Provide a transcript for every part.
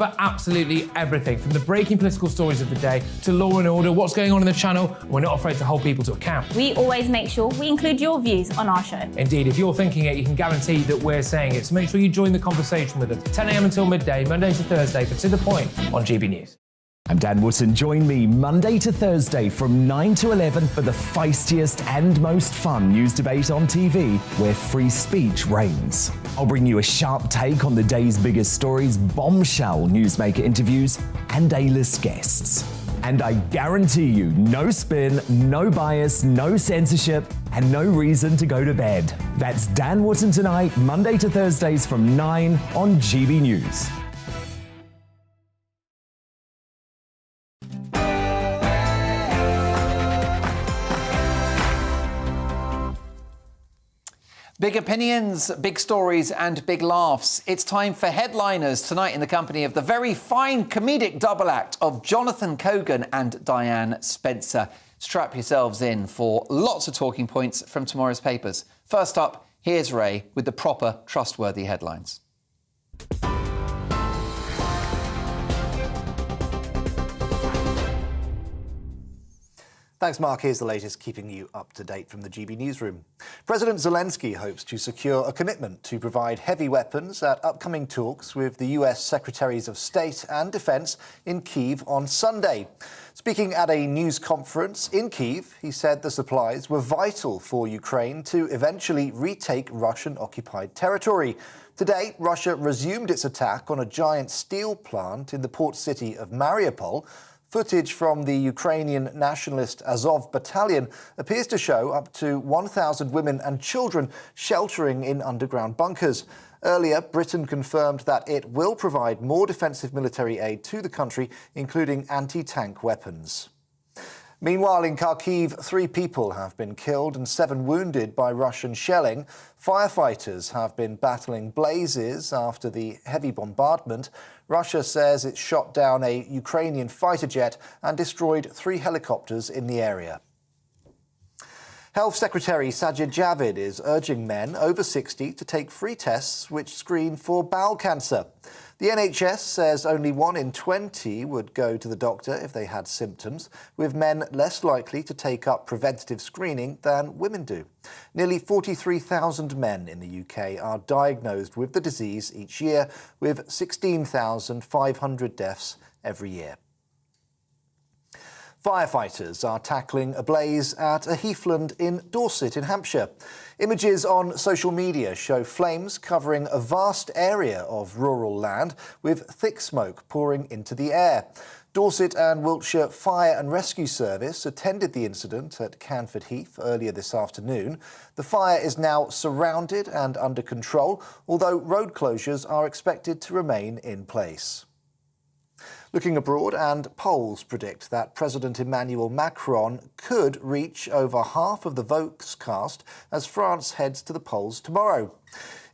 but absolutely everything, from the breaking political stories of the day to law and order, what's going on in the channel. We're not afraid to hold people to account. We always make sure we include your views on our show. Indeed, if you're thinking it, you can guarantee that we're saying it. So make sure you join the conversation with us, 10 a.m. until midday, Monday to Thursday, but to the point on GB News. I'm Dan Wootton. Join me Monday to Thursday from 9 to 11 for the feistiest and most fun news debate on TV, where free speech reigns. I'll bring you a sharp take on the day's biggest stories, bombshell newsmaker interviews, and A-list guests. And I guarantee you, no spin, no bias, no censorship, and no reason to go to bed. That's Dan Wootton tonight, Monday to Thursdays from 9 on GB News. Big opinions, big stories and big laughs. It's time for Headliners tonight in the company of the very fine comedic double act of Jonathan Cogan and Diane Spencer. Strap yourselves in for lots of talking points from tomorrow's papers. First up, here's Ray with the proper, trustworthy headlines. Thanks, Mark. Here's the latest, keeping you up to date from the GB newsroom. President Zelensky hopes to secure a commitment to provide heavy weapons at upcoming talks with the US Secretaries of State and Defense in Kyiv on Sunday. Speaking at a news conference in Kyiv, he said the supplies were vital for Ukraine to eventually retake Russian-occupied territory. Today, Russia resumed its attack on a giant steel plant in the port city of Mariupol. Footage from the Ukrainian nationalist Azov battalion appears to show up to 1,000 women and children sheltering in underground bunkers. Earlier, Britain confirmed that it will provide more defensive military aid to the country, including anti-tank weapons. Meanwhile, in Kharkiv, 3 people have been killed and 7 wounded by Russian shelling. Firefighters have been battling blazes after the heavy bombardment. Russia says it shot down a Ukrainian fighter jet and destroyed 3 helicopters in the area. Health Secretary Sajid Javid is urging men over 60 to take free tests which screen for bowel cancer. The NHS says only 1 in 20 would go to the doctor if they had symptoms, with men less likely to take up preventative screening than women do. Nearly 43,000 men in the UK are diagnosed with the disease each year, with 16,500 deaths every year. Firefighters are tackling a blaze at a heathland in Dorset in Hampshire. Images on social media show flames covering a vast area of rural land with thick smoke pouring into the air. Dorset and Wiltshire Fire and Rescue Service attended the incident at Canford Heath earlier this afternoon. The fire is now surrounded and under control, although road closures are expected to remain in place. Looking abroad, and polls predict that President Emmanuel Macron could reach over half of the votes cast as France heads to the polls tomorrow.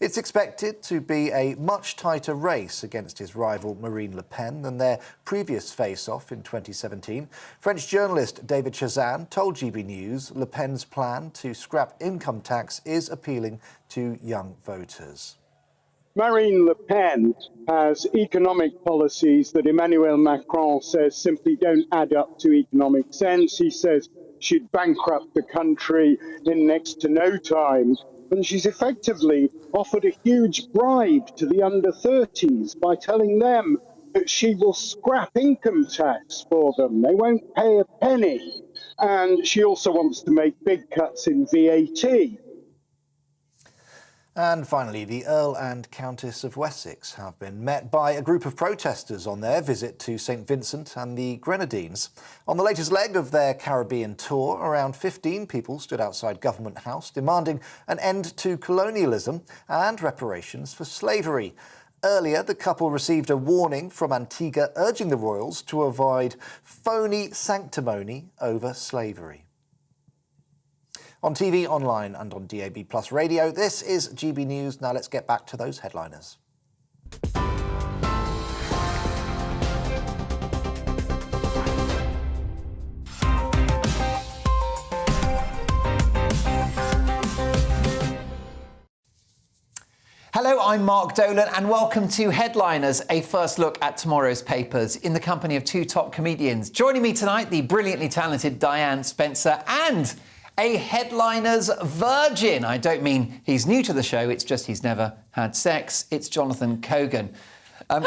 It's expected to be a much tighter race against his rival Marine Le Pen than their previous face-off in 2017. French journalist David Chazan told GB News Le Pen's plan to scrap income tax is appealing to young voters. Marine Le Pen has economic policies that Emmanuel Macron says simply don't add up to economic sense. He says she'd bankrupt the country in next to no time. And she's effectively offered a huge bribe to the under 30s by telling them that she will scrap income tax for them. They won't pay a penny. And she also wants to make big cuts in VAT. And finally, the Earl and Countess of Wessex have been met by a group of protesters on their visit to St Vincent and the Grenadines. On the latest leg of their Caribbean tour, around 15 people stood outside Government House demanding an end to colonialism and reparations for slavery. Earlier, the couple received a warning from Antigua urging the royals to avoid phony sanctimony over slavery. On TV, online and on DAB+ radio, this is GB News. Now let's get back to those headliners. Hello, I'm Mark Dolan and welcome to Headliners, a first look at tomorrow's papers in the company of two top comedians. Joining me tonight, the brilliantly talented Diane Spencer and a Headliners virgin. I don't mean he's new to the show, it's just he's never had sex. It's Jonathan Cogan.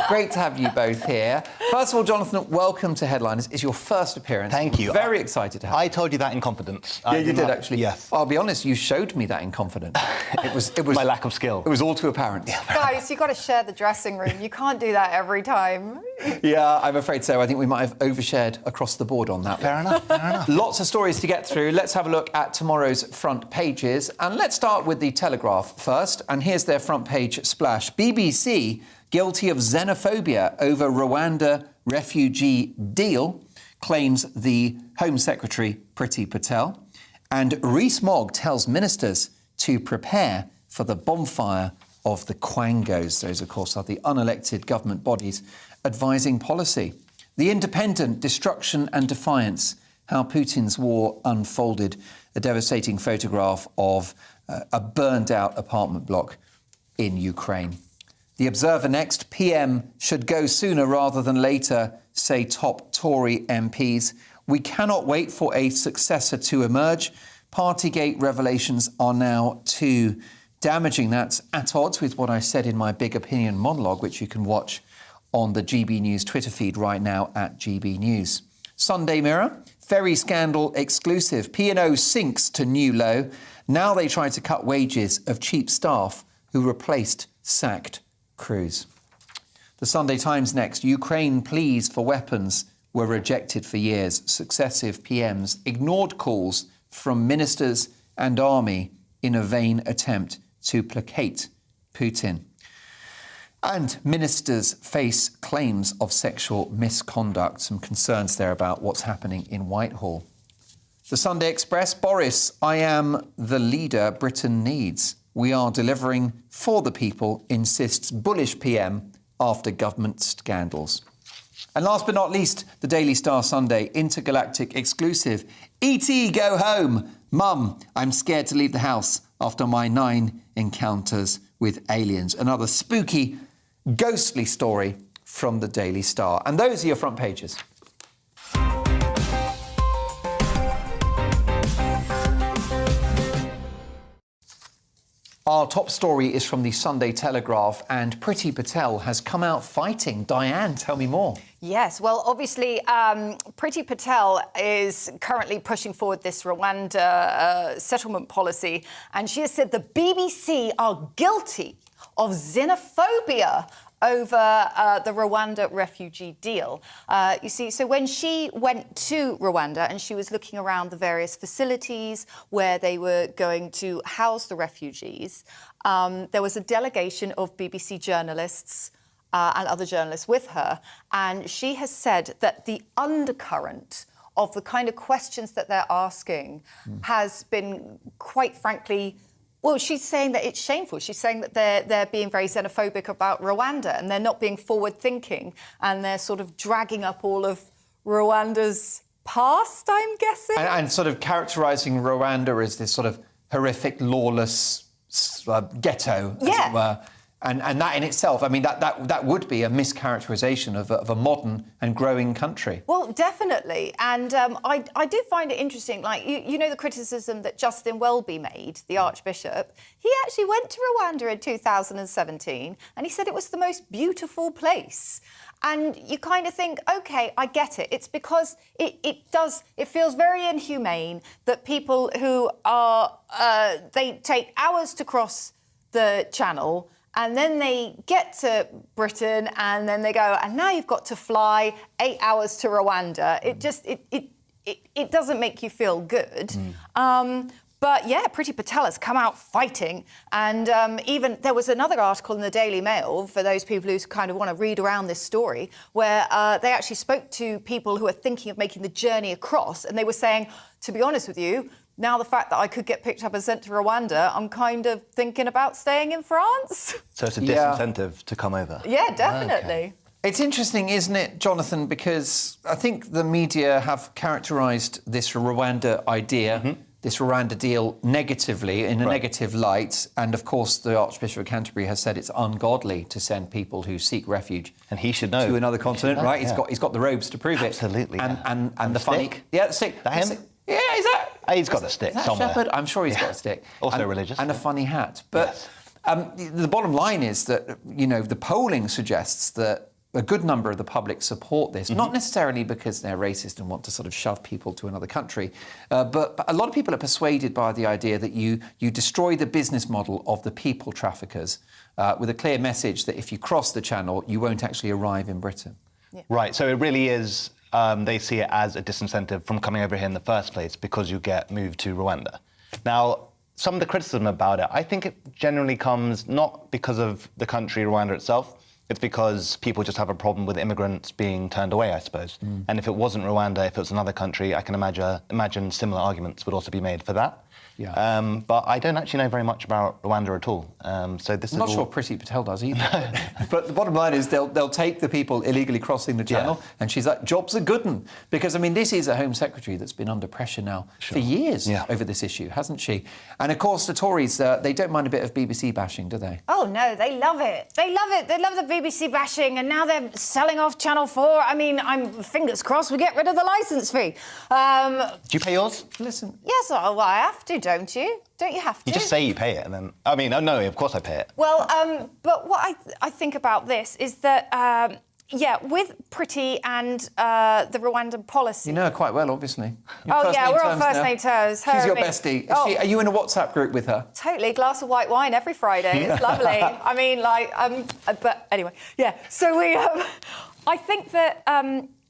Great to have you both here. First of all, Jonathan, welcome to Headliners. It's your first appearance. Thank you. Very excited to have you. I told you that in confidence. Yeah, you did actually. Yes. I'll be honest, you showed me that in confidence. It was my lack of skill. It was all too apparent. Guys, you've got to share the dressing room. You can't do that every time. Yeah, I'm afraid so. I think we might have overshared across the board on that. Fair enough, fair enough. Lots of stories to get through. Let's have a look at tomorrow's front pages. And let's start with the Telegraph first. And here's their front page splash. BBC guilty of xenophobia over Rwanda refugee deal, claims the Home Secretary Priti Patel. And Rees-Mogg tells ministers to prepare for the bonfire of the Quangos. Those, of course, are the unelected government bodies advising policy. The Independent, destruction and defiance, how Putin's war unfolded. A devastating photograph of a burned-out apartment block in Ukraine. The Observer next, PM should go sooner rather than later, say top Tory MPs. We cannot wait for a successor to emerge. Partygate revelations are now too damaging. That's at odds with what I said in my Big Opinion monologue, which you can watch on the GB News Twitter feed right now at GB News. Sunday Mirror, ferry scandal exclusive. P&O sinks to new low. Now they try to cut wages of cheap staff who replaced sacked crews. The Sunday Times next, Ukraine pleas for weapons were rejected for years. Successive PMs ignored calls from ministers and army in a vain attempt to placate Putin. And ministers face claims of sexual misconduct. Some concerns there about what's happening in Whitehall. The Sunday Express, Boris, I am the leader Britain needs. We are delivering for the people, insists bullish PM after government scandals. And last but not least, the Daily Star Sunday, intergalactic exclusive. E.T. go home. Mum, I'm scared to leave the house after my 9 encounters with aliens. Another spooky, ghostly story from the Daily Star. And those are your front pages. Our top story is from the Sunday Telegraph, and Priti Patel has come out fighting. Diane, tell me more. Yes, well, obviously, Priti Patel is currently pushing forward this Rwanda settlement policy, and she has said the BBC are guilty of xenophobia over the Rwanda refugee deal. You see, so when she went to Rwanda and she was looking around the various facilities where they were going to house the refugees, there was a delegation of BBC journalists and other journalists with her, and she has said that the undercurrent of the kind of questions that they're asking has been, quite frankly, well, she's saying that it's shameful. She's saying that they're being very xenophobic about Rwanda and they're not being forward-thinking and they're sort of dragging up all of Rwanda's past, I'm guessing. And sort of characterising Rwanda as this sort of horrific, lawless ghetto, as it were. And that in itself, I mean, that would be a mischaracterisation of a modern and growing country. Well, definitely. And I do find it interesting, like, you know the criticism that Justin Welby made, the Archbishop? He actually went to Rwanda in 2017 and he said it was the most beautiful place. And you kind of think, OK, I get it. It's because it feels very inhumane that people who are, they take hours to cross the channel and then they get to Britain and then they go, and now you've got to fly 8 hours to Rwanda. It just, it doesn't make you feel good. But yeah, Priti Patel has come out fighting. And even there was another article in the Daily Mail, for those people who kind of want to read around this story, where they actually spoke to people who are thinking of making the journey across. And they were saying, to be honest with you, now the fact that I could get picked up and sent to Rwanda, I'm kind of thinking about staying in France. So it's a disincentive to come over? Yeah, definitely. Okay. It's interesting, isn't it, Jonathan, because I think the media have characterised this Rwanda idea this Rwanda deal negatively, in a negative light. And of course, the Archbishop of Canterbury has said it's ungodly to send people who seek refuge and he should know to another continent, right? Yeah. He's got the robes to prove Absolutely, it. yeah. And the funny, stick? yeah, the stick. That him? The stick. Yeah, is that? He's got a stick Is that somewhere. Shepherd? I'm sure he's got a stick. Also religious. And a funny hat. But the bottom line is that, you know, the polling suggests that a good number of the public support this, not necessarily because they're racist and want to sort of shove people to another country, but a lot of people are persuaded by the idea that you destroy the business model of the people traffickers with a clear message that if you cross the channel, you won't actually arrive in Britain. Yeah. Right, so it really is, they see it as a disincentive from coming over here in the first place because you get moved to Rwanda. Now, some of the criticism about it, I think it generally comes not because of the country Rwanda itself, it's because people just have a problem with immigrants being turned away, I suppose. And if it wasn't Rwanda, if it was another country, I can imagine similar arguments would also be made for that. Yeah. But I don't actually know very much about Rwanda at all. So this I'm not sure Priti Patel does either. But the bottom line is they'll take the people illegally crossing the channel, and she's like, jobs are good 'un. Because, I mean, this is a Home Secretary that's been under pressure now for years over this issue, hasn't she? And, of course, the Tories, they don't mind a bit of BBC bashing, do they? Oh, no, they love it. They love it. They love the BBC bashing, and now they're selling off Channel 4. I mean, I'm fingers crossed we get rid of the licence fee. Do you pay yours? Listen. Yes, well, I have to, don't you? Don't you have to? You just say you pay it, and then... I mean, oh, no, of course I pay it. Well, but what I think about this is that, with Priti and the Rwandan policy... You know her quite well, obviously. Oh, yeah, we're on first-name terms. She's your bestie. Are you in a WhatsApp group with her? Totally. Glass of white wine every Friday. It's lovely. I mean, like... but anyway, yeah. So we... I think that...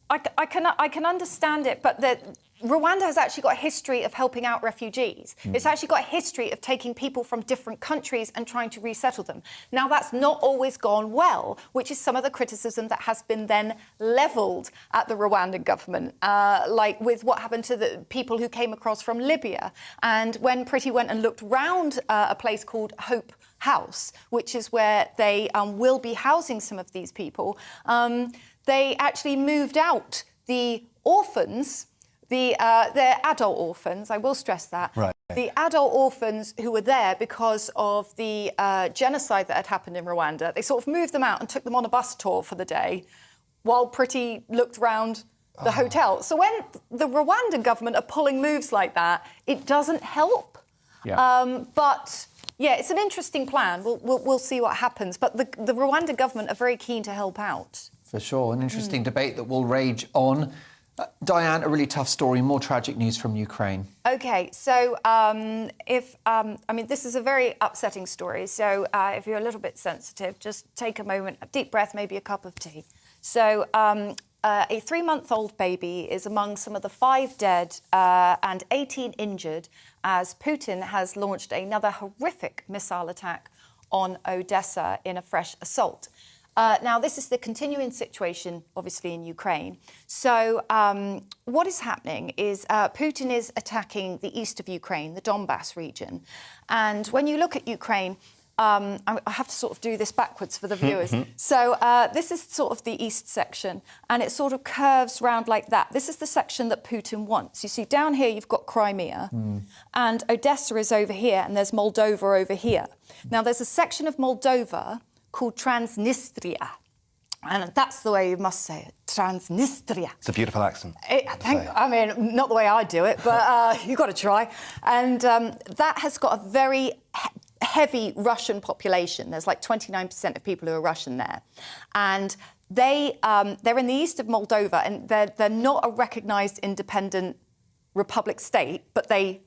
I can understand it, but that... Rwanda has actually got a history of helping out refugees. It's actually got a history of taking people from different countries and trying to resettle them. Now, that's not always gone well, which is some of the criticism that has been then levelled at the Rwandan government, like with what happened to the people who came across from Libya. And when Priti went and looked round a place called Hope House, which is where they will be housing some of these people, they actually moved out the orphans. They're adult orphans, I will stress that. Right. The adult orphans who were there because of the genocide that had happened in Rwanda, they sort of moved them out and took them on a bus tour for the day while Priti looked round the hotel. So when the Rwandan government are pulling moves like that, it doesn't help. Yeah. But, yeah, it's an interesting plan. We'll see what happens. But the Rwandan government are very keen to help out. For sure. An interesting debate that will rage on. Diane, a really tough story, more tragic news from Ukraine. OK, so this is a very upsetting story. So if you're a little bit sensitive, just take a moment, a deep breath, maybe a cup of tea. So a 3-month-old baby is among some of the 5 dead and 18 injured as Putin has launched another horrific missile attack on Odessa in a fresh assault. Now, this is the continuing situation, obviously, in Ukraine. So what is happening is Putin is attacking the east of Ukraine, the Donbass region. And when you look at Ukraine, I have to sort of do this backwards for the viewers. So this is sort of the east section, and it sort of curves round like that. This is the section that Putin wants. You see, down here, you've got Crimea, and Odessa is over here, and there's Moldova over here. Now, there's a section of Moldova called Transnistria. And that's the way you must say it, Transnistria. It's a beautiful accent. I mean, not the way I do it, but you've got to try. And that has got a very heavy Russian population. There's like 29% of people who are Russian there. And they're in the east of Moldova, and they're not a recognised independent republic state, but they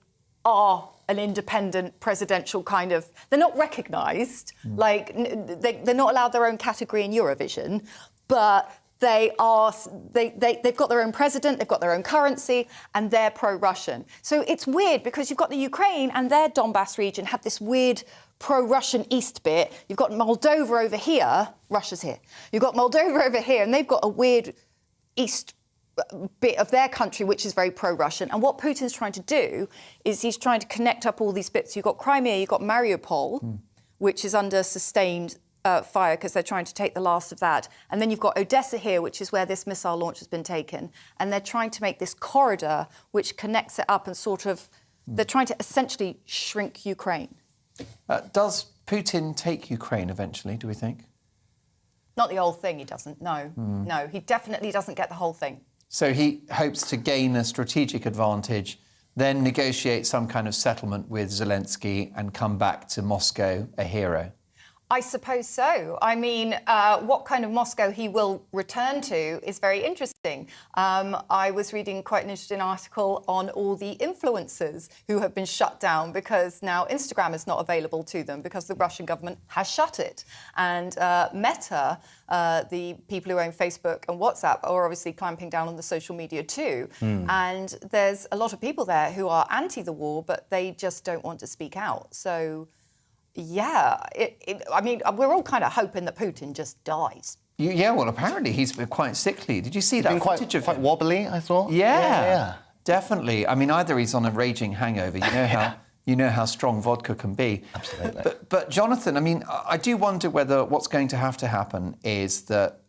are an independent presidential kind of... They're not recognised, like they're not allowed their own category in Eurovision, but they've got their own president, they've got their own currency, and they're pro-Russian. So it's weird because you've got the Ukraine and their Donbass region have this weird pro-Russian east bit. You've got Moldova over here, Russia's here. You've got Moldova over here, and they've got a weird east bit of their country which is very pro-Russian. And what Putin's trying to do is he's trying to connect up all these bits. You've got Crimea, you've got Mariupol, which is under sustained fire because they're trying to take the last of that. And then you've got Odessa here, which is where this missile launch has been taken. And they're trying to make this corridor which connects it up and sort of They're trying to essentially shrink Ukraine. Does Putin take Ukraine eventually, do we think? Not the whole thing, he doesn't, no. No, he definitely doesn't get the whole thing. So he hopes to gain a strategic advantage, then negotiate some kind of settlement with Zelensky and come back to Moscow a hero. I suppose so. I mean, what kind of Moscow he will return to is very interesting. I was reading quite an interesting article on all the influencers who have been shut down because now Instagram is not available to them because the Russian government has shut it. And Meta, the people who own Facebook and WhatsApp, are obviously clamping down on the social media too. And there's a lot of people there who are anti the war, but they just don't want to speak out. So... yeah, I mean, we're all kind of hoping that Putin just dies. Yeah, well, apparently he's been quite sickly. Did you see that footage of him? Quite wobbly, I thought. Yeah, definitely. I mean, either he's on a raging hangover. You know how strong vodka can be. Absolutely. But Jonathan, I mean, I do wonder whether what's going to happen is that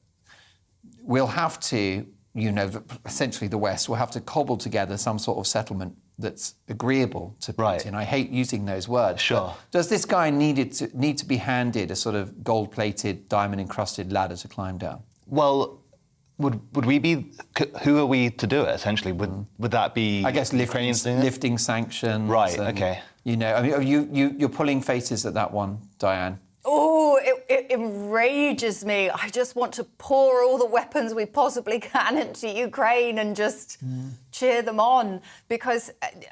we'll have to, essentially the West will have to cobble together some sort of settlement that's agreeable to Putin. I hate using those words. Sure. Does this guy need to be handed a sort of gold-plated, diamond-encrusted ladder to climb down? Well, would we be? Who are we to do it? Essentially, would that be? I guess lifting sanctions. Right. Okay. I mean, you're pulling faces at that one, Diane. Oh, it enrages me. I just want to pour all the weapons we possibly can into Ukraine and just cheer them on because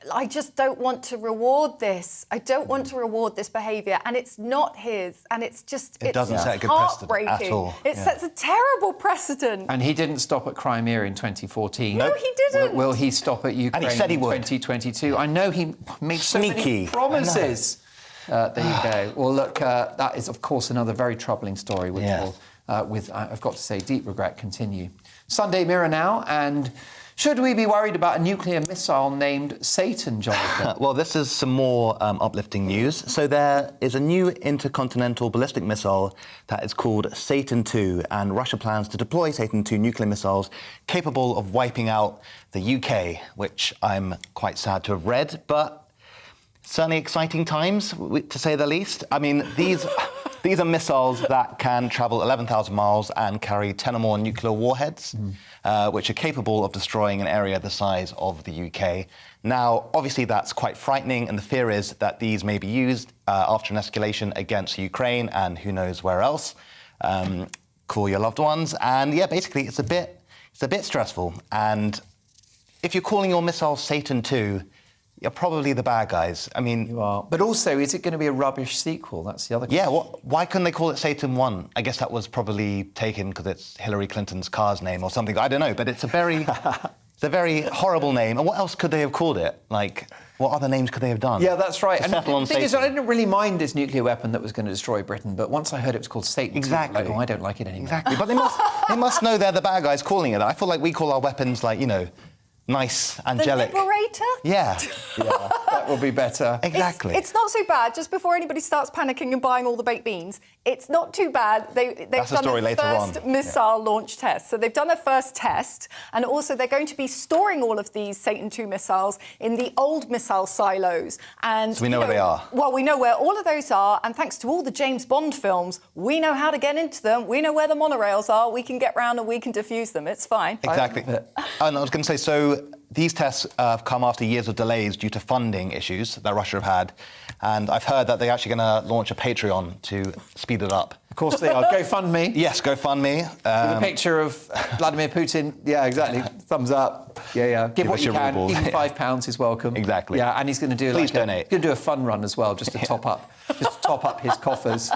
I just don't want to reward this. I don't want to reward this behaviour, and it's not his, and it's just it doesn't set a good heartbreaking. precedent at all. It sets a terrible precedent. And he didn't stop at Crimea in 2014. No, he didn't. Will he stop at Ukraine and he said he in would. 2022? I know he made so many promises. There you go. Well, look, that is, of course, another very troubling story, which will, I've got to say, deep regret, continue. Sunday Mirror now, and should we be worried about a nuclear missile named Satan, Jonathan? Well, this is some more uplifting news. So there is a new intercontinental ballistic missile that is called Satan II, and Russia plans to deploy Satan II nuclear missiles capable of wiping out the UK, which I'm quite sad to have read, but certainly exciting times, to say the least. I mean, these are missiles that can travel 11,000 miles and carry 10 or more nuclear warheads, which are capable of destroying an area the size of the UK. Now, obviously, that's quite frightening, and the fear is that these may be used after an escalation against Ukraine and who knows where else. Call your loved ones, and yeah, basically, it's a bit stressful. And if you're calling your missile Satan II, you're probably the bad guys. I mean... You are. But also, is it going to be a rubbish sequel? That's the other question. Yeah, why couldn't they call it Satan 1? I guess that was probably taken because it's Hillary Clinton's car's name or something. I don't know, but it's a very horrible name. And what else could they have called it? Like, what other names could they have done? Yeah, that's right. And the thing is, I didn't really mind this nuclear weapon that was going to destroy Britain, but once I heard it was called Satan, exactly. I was like, I don't like it anymore. Exactly, but they must know they're the bad guys calling it. I feel like we call our weapons, like, nice, angelic. The Liberator? Yeah. That will be better. Exactly. It's not so bad. Just before anybody starts panicking and buying all the baked beans, it's not too bad. They've done their first missile launch test. So they've done their first test, and also they're going to be storing all of these Satan II missiles in the old missile silos. And so we know where they are. Well, we know where all of those are, and thanks to all the James Bond films, we know how to get into them. We know where the monorails are. We can get round and we can defuse them. It's fine. Exactly. And I was going to say, so these tests have come after years of delays due to funding issues that Russia have had, and I've heard that they're actually going to launch a Patreon to speed it up. Of course they are. GoFundMe. Yes, GoFundMe. With a picture of Vladimir Putin. Yeah, exactly. Thumbs up. Yeah. Give what you can. Rubles. Even £5 is welcome. Exactly. Yeah, and he's going to do Please donate. He's going to do a fun run as well, just to top up his coffers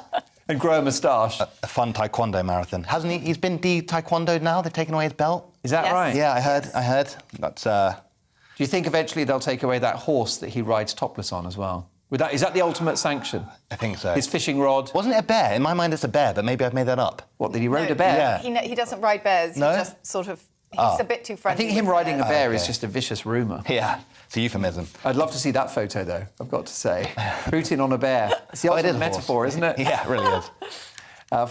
and grow a moustache. A fun taekwondo marathon. Hasn't he? He's been de-taekwondoed now. They've taken away his belt. Is that right? Yeah, I heard. That's. Do you think eventually they'll take away that horse that he rides topless on as well? Is that the ultimate sanction? I think so. His fishing rod? Wasn't it a bear? In my mind, it's a bear, but maybe I've made that up. What, that he rode a bear? Yeah. He doesn't ride bears. No? He just sort of... He's a bit too friendly. I think him riding a bear is just a vicious rumour. Yeah, it's a euphemism. I'd love to see that photo, though, I've got to say. Putin on a bear. It's the ultimate metaphor, isn't it? Yeah, it really is.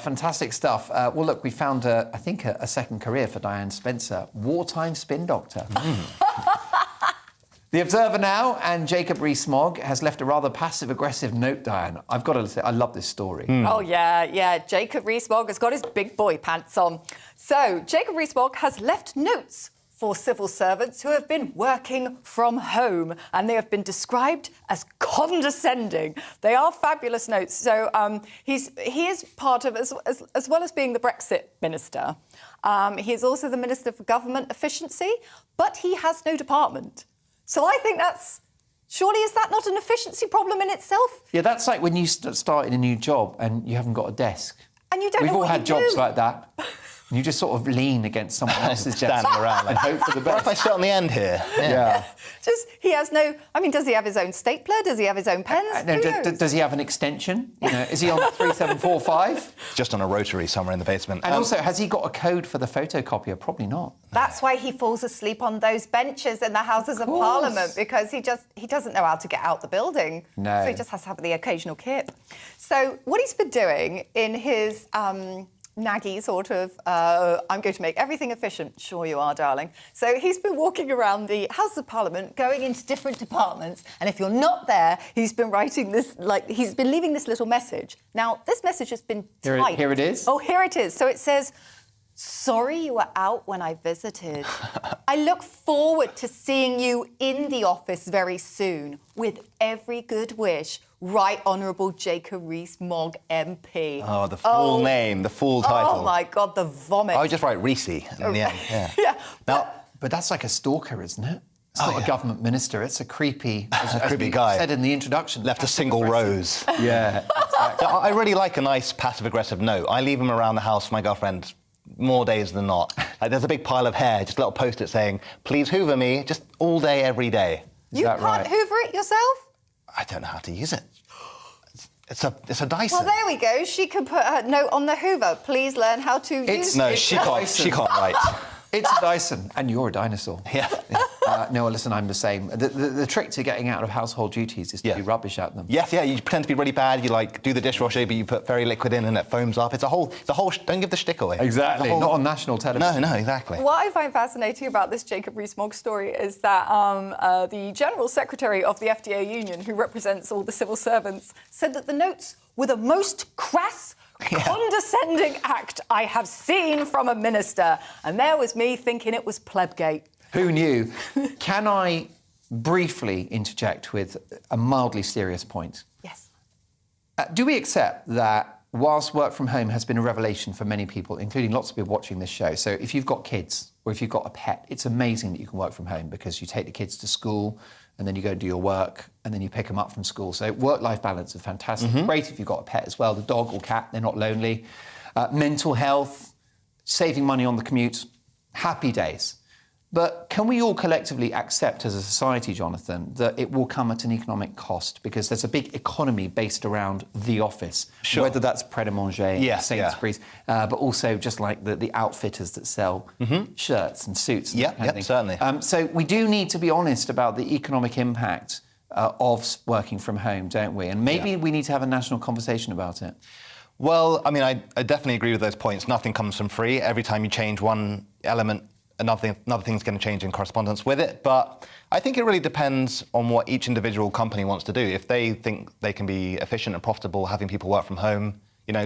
Fantastic stuff. Well, look, we found, I think, a second career for Diane Spencer. Wartime spin doctor. The Observer now, and Jacob Rees-Mogg has left a rather passive-aggressive note, Diane. I've got to say, I love this story. Oh, yeah. Jacob Rees-Mogg has got his big boy pants on. So, Jacob Rees-Mogg has left notes for civil servants who have been working from home, and they have been described as condescending. They are fabulous notes. So he is part of, as well as being the Brexit minister, he is also the Minister for Government Efficiency, but he has no department. So I think surely is that not an efficiency problem in itself? Yeah, that's like when you start in a new job and you haven't got a desk. And you don't We've know all what had you jobs do. like that. And you just sort of lean against someone else's desk Standing around and hope for the What if I best. sit on the end here? Yeah. He has no... I mean, does he have his own stapler? Does he have his own pens? No, Who knows? does he have an extension? You know, is he on 3745? Just on a rotary somewhere in the basement. And also, has he got a code for the photocopier? Probably not. That's why he falls asleep on those benches in the Houses of course. Parliament, because he doesn't know how to get out the building. No. So he just has to have the occasional kip. So what he's been doing in his naggy sort of, I'm going to make everything efficient. Sure you are, darling. So he's been walking around the Houses of Parliament, going into different departments, and if you're not there, he's been writing this, he's been leaving this little message. Now, this message has been typed. Here it is. Oh, here it is. So it says, "Sorry you were out when I visited. I look forward to seeing you in the office very soon. With every good wish, Right Honourable Jacob Rees-Mogg MP." Oh, the full name, the full title. Oh, my God, the vomit. I would just write Reese in the end. Yeah. Yeah. But that's like a stalker, isn't it? It's not a government minister. It's a creepy, as creepy we guy. said in the introduction. Left a single rose. Yeah, exactly. I really like a nice passive-aggressive note. I leave them around the house for my girlfriend more days than not. Like, there's a big pile of hair, just a little post-it saying, "Please hoover me," just all day, every day. You that can't right? hoover it yourself? I don't know how to use it. It's a Dyson. Well, there we go. She could put her note on the hoover. Please learn how to use No, it. she can't. She can't write. It's a Dyson, and you're a dinosaur. Yeah. No, well, listen, I'm the same. The trick to getting out of household duties is to Yeah. do rubbish at them. Yes, yeah. You pretend to be really bad. You do the dishwasher, but you put fairy liquid in and it foams up. It's a whole. Don't give the shtick away. Exactly. Not on national television. No, exactly. What I find fascinating about this Jacob Rees-Mogg story is that the General Secretary of the FDA Union, who represents all the civil servants, said that the notes were the most crass, condescending act I have seen from a minister. And there was me thinking it was plebgate. Who knew? Can I briefly interject with a mildly serious point? Yes. Do we accept that whilst work from home has been a revelation for many people, including lots of people watching this show, so if you've got kids or if you've got a pet, it's amazing that you can work from home because you take the kids to school and then you go and do your work and then you pick them up from school. So work-life balance is fantastic. Great if you've got a pet as well, the dog or cat, they're not lonely. Mental health, saving money on the commute, happy days. But can we all collectively accept as a society, Jonathan, that it will come at an economic cost? Because there's a big economy based around the office, whether that's Pret a Manger, Sainsbury's, but also just like the outfitters that sell shirts and suits. And that kind of thing. Certainly. So we do need to be honest about the economic impact of working from home, don't we? And maybe we need to have a national conversation about it. Well, I mean, I definitely agree with those points. Nothing comes from free. Every time you change one element, another thing's going to change in correspondence with it. But I think it really depends on what each individual company wants to do. If they think they can be efficient and profitable having people work from home,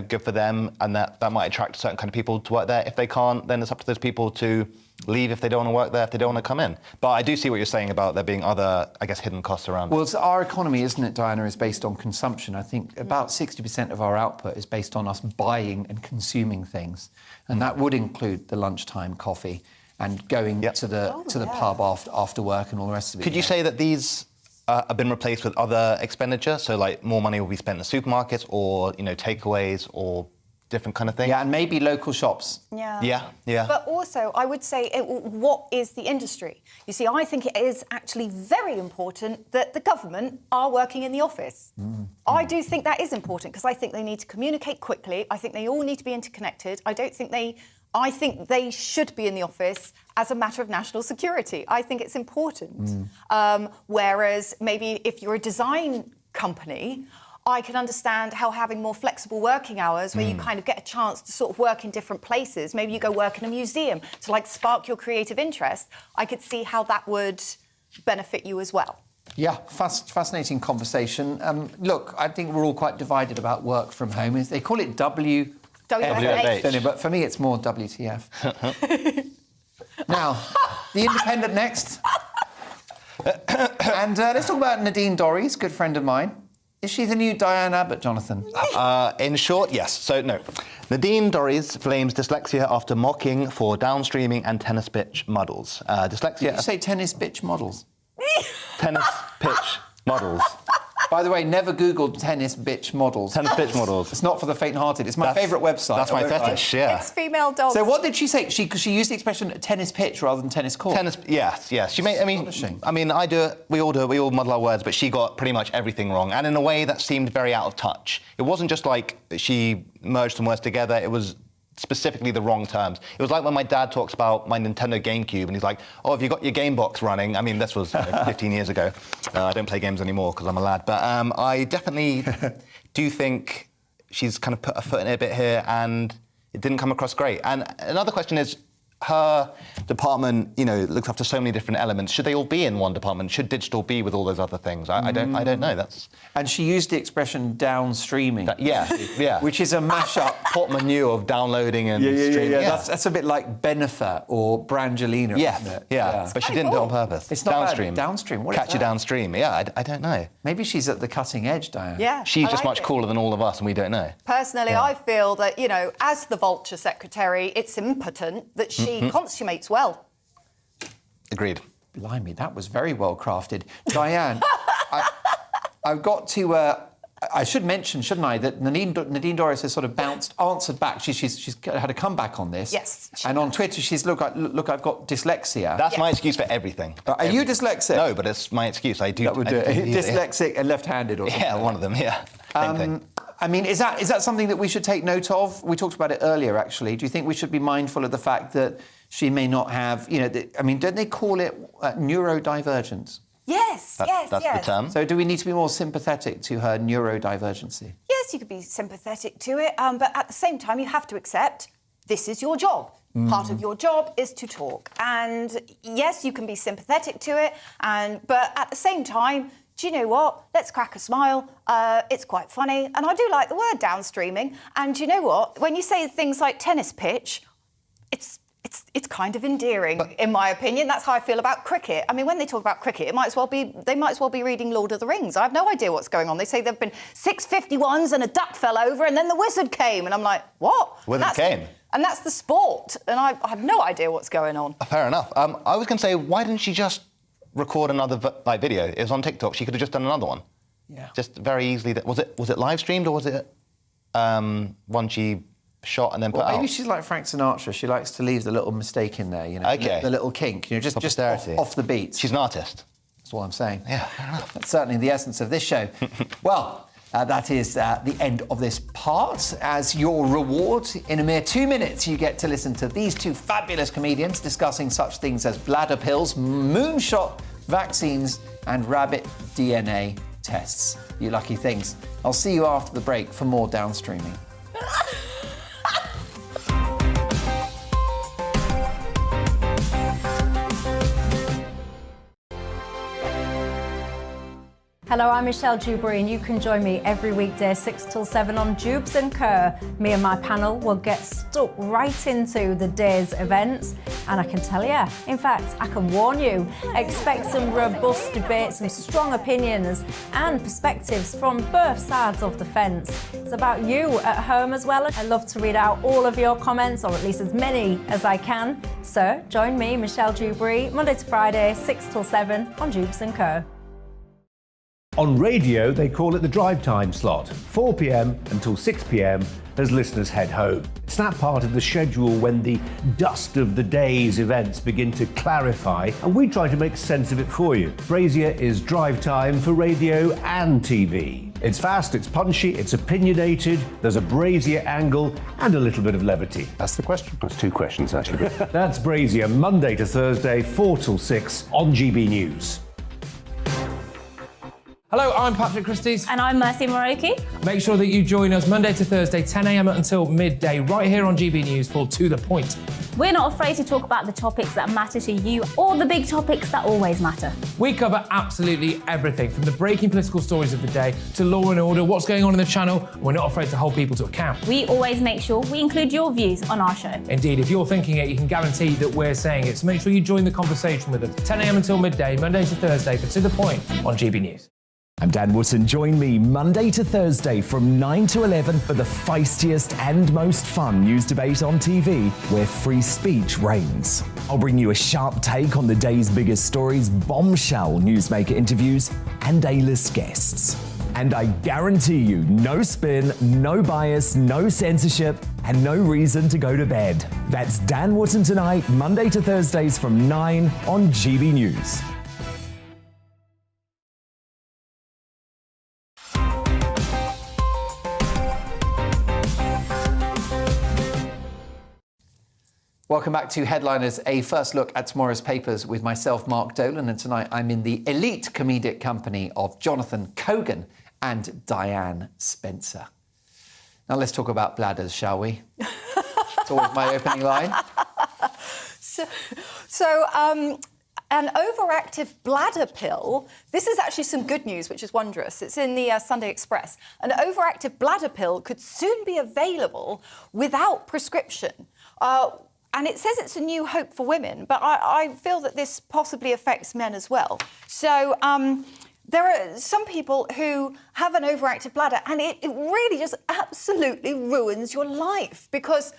good for them, and that might attract a certain kind of people to work there. If they can't, then it's up to those people to leave if they don't want to work there, if they don't want to come in. But I do see what you're saying about there being other, I guess, hidden costs around. Well, so our economy, isn't it, Diana, is based on consumption. I think about 60% of our output is based on us buying and consuming things. And that would include the lunchtime coffee and going to the pub after work and all the rest of it. Could you say that these have been replaced with other expenditure? So, like, more money will be spent in the supermarkets or, takeaways or different kind of things? Yeah, and maybe local shops. Yeah. Yeah. But also, I would say, what is the industry? You see, I think it is actually very important that the government are working in the office. I do think that is important because I think they need to communicate quickly. I think they all need to be interconnected. I think they should be in the office as a matter of national security. I think it's important. Whereas maybe if you're a design company, I can understand how having more flexible working hours where you kind of get a chance to sort of work in different places. Maybe you go work in a museum to spark your creative interest. I could see how that would benefit you as well. Yeah, fascinating conversation. Look, I think we're all quite divided about work from home. They call it WFH. Don't know, but for me, it's more WTF. Now, The Independent next. And let's talk about Nadine Dorries, good friend of mine. Is she the new Diane Abbott, Jonathan? In short, yes. So, no. Nadine Dorries blames dyslexia after mocking for downstreaming and tennis pitch models. Dyslexia... Did you say tennis bitch models? Tennis pitch models. By the way, never Googled tennis bitch models. Tennis bitch models. It's not for the faint-hearted. It's my favourite website. That's my fetish, yeah. It's female dogs. So what did she say? Because she used the expression tennis pitch rather than tennis court. Tennis, yes. She made. I mean, I do it. We all do it. We all muddle our words, but she got pretty much everything wrong, and in a way that seemed very out of touch. It wasn't just like she merged some words together. It was specifically the wrong terms. It was like when my dad talks about my Nintendo GameCube and he's like, oh, have you got your game box running? I mean, this was 15 years ago. I don't play games anymore because I'm a lad. But I definitely do think she's kind of put her foot in it a bit here and it didn't come across great. And another question is, her department, looks after so many different elements. Should they all be in one department? Should digital be with all those other things? I don't know. That's. And she used the expression downstreaming. Yeah. Which is a mashup. Portmanteau of downloading and streaming. Yeah. That's a bit like Benefit or Brangelina, isn't it? Yeah. But she didn't do it on purpose. It's not downstream. Downstream. What is Catch you downstream. Yeah, I don't know. Maybe she's at the cutting edge, Diane. Yeah. She's just much cooler than all of us, and we don't know. Personally, I feel that, as the Vulture Secretary, it's impotent that she consummates well. Agreed. Blimey, that was very well crafted. Diane, I've got to... I should mention, shouldn't I, that Nadine Dorries has sort of answered back. She's had a comeback on this. Yes. And on Twitter, she's, look, I've got dyslexia. That's my excuse for everything. Are you dyslexic? No, but it's my excuse. I do. That would do it. Dyslexic and left-handed or something. Yeah, one of them, yeah. Same thing. I mean, is that something that we should take note of? We talked about it earlier, actually. Do you think we should be mindful of the fact that she may not have, don't they call it neurodivergence? Yes, That's the term. So do we need to be more sympathetic to her neurodivergency? Yes, you could be sympathetic to it, but at the same time, you have to accept this is your job. Part of your job is to talk. And yes, you can be sympathetic to it, but at the same time, do you know what? Let's crack a smile. It's quite funny. And I do like the word downstreaming. And do you know what? When you say things like tennis pitch, it's kind of endearing, in my opinion. That's how I feel about cricket. I mean, when they talk about cricket, they might as well be reading Lord of the Rings. I have no idea what's going on. They say there've been 651s and a duck fell over and then the wizard came. And I'm like, what? Wizard came? And that's the sport. And I have no idea what's going on. Fair enough. I was going to say, why didn't she just record another video? It was on TikTok. She could have just done another one. Yeah. Just very easily. Was it live streamed or was it one she shot and then put out? Maybe she's like Frank Sinatra. She likes to leave the little mistake in there, Okay. The little kink, just off the beat. She's an artist. That's what I'm saying. Yeah, fair enough. That's certainly the essence of this show. Well, that is the end of this part. As your reward, in a mere 2 minutes, you get to listen to these two fabulous comedians discussing such things as bladder pills, moonshot vaccines, and rabbit DNA tests. You lucky things. I'll see you after the break for more downstreaming. Hello, I'm Michelle Dewberry and you can join me every weekday 6 till 7 on Jubes & Kerr. Me and my panel will get stuck right into the day's events and I can tell you, in fact, I can warn you, expect some robust debates, some strong opinions and perspectives from both sides of the fence. It's about you at home as well. I love to read out all of your comments, or at least as many as I can. So join me, Michelle Dewberry, Monday to Friday, 6 till 7 on Jubes & Kerr. On radio, they call it the drive time slot, 4 p.m. until 6 p.m. as listeners head home. It's that part of the schedule when the dust of the day's events begin to clarify, and we try to make sense of it for you. Brazier is drive time for radio and TV. It's fast, it's punchy, it's opinionated, there's a Brazier angle and a little bit of levity. That's the question. That's two questions, actually. That's Brazier, Monday to Thursday, 4 till 6 on GB News. Hello, I'm Patrick Christie's. And I'm Mercy Moroki. Make sure that you join us Monday to Thursday, 10 a.m. until midday, right here on GB News for To The Point. We're not afraid to talk about the topics that matter to you or the big topics that always matter. We cover absolutely everything, from the breaking political stories of the day to law and order, what's going on in the channel. We're not afraid to hold people to account. We always make sure we include your views on our show. Indeed, if you're thinking it, you can guarantee that we're saying it. So make sure you join the conversation with us 10 a.m. until midday, Monday to Thursday, for To The Point on GB News. I'm Dan Wootton. Join me Monday to Thursday from 9 to 11 for the feistiest and most fun news debate on TV, where free speech reigns. I'll bring you a sharp take on the day's biggest stories, bombshell newsmaker interviews, and A-list guests. And I guarantee you, no spin, no bias, no censorship, and no reason to go to bed. That's Dan Wootton tonight, Monday to Thursdays from 9 on GB News. Welcome back to Headliners, a first look at tomorrow's papers with myself, Mark Dolan, and tonight I'm in the elite comedic company of Jonathan Cogan and Diane Spencer. Now let's talk about bladders, shall we? It's always my opening line. An overactive bladder pill, this is actually some good news, which is wondrous. It's in the Sunday Express. An overactive bladder pill could soon be available without prescription. And it says it's a new hope for women, but I feel that this possibly affects men as well. So there are some people who have an overactive bladder, and it really just absolutely ruins your life, because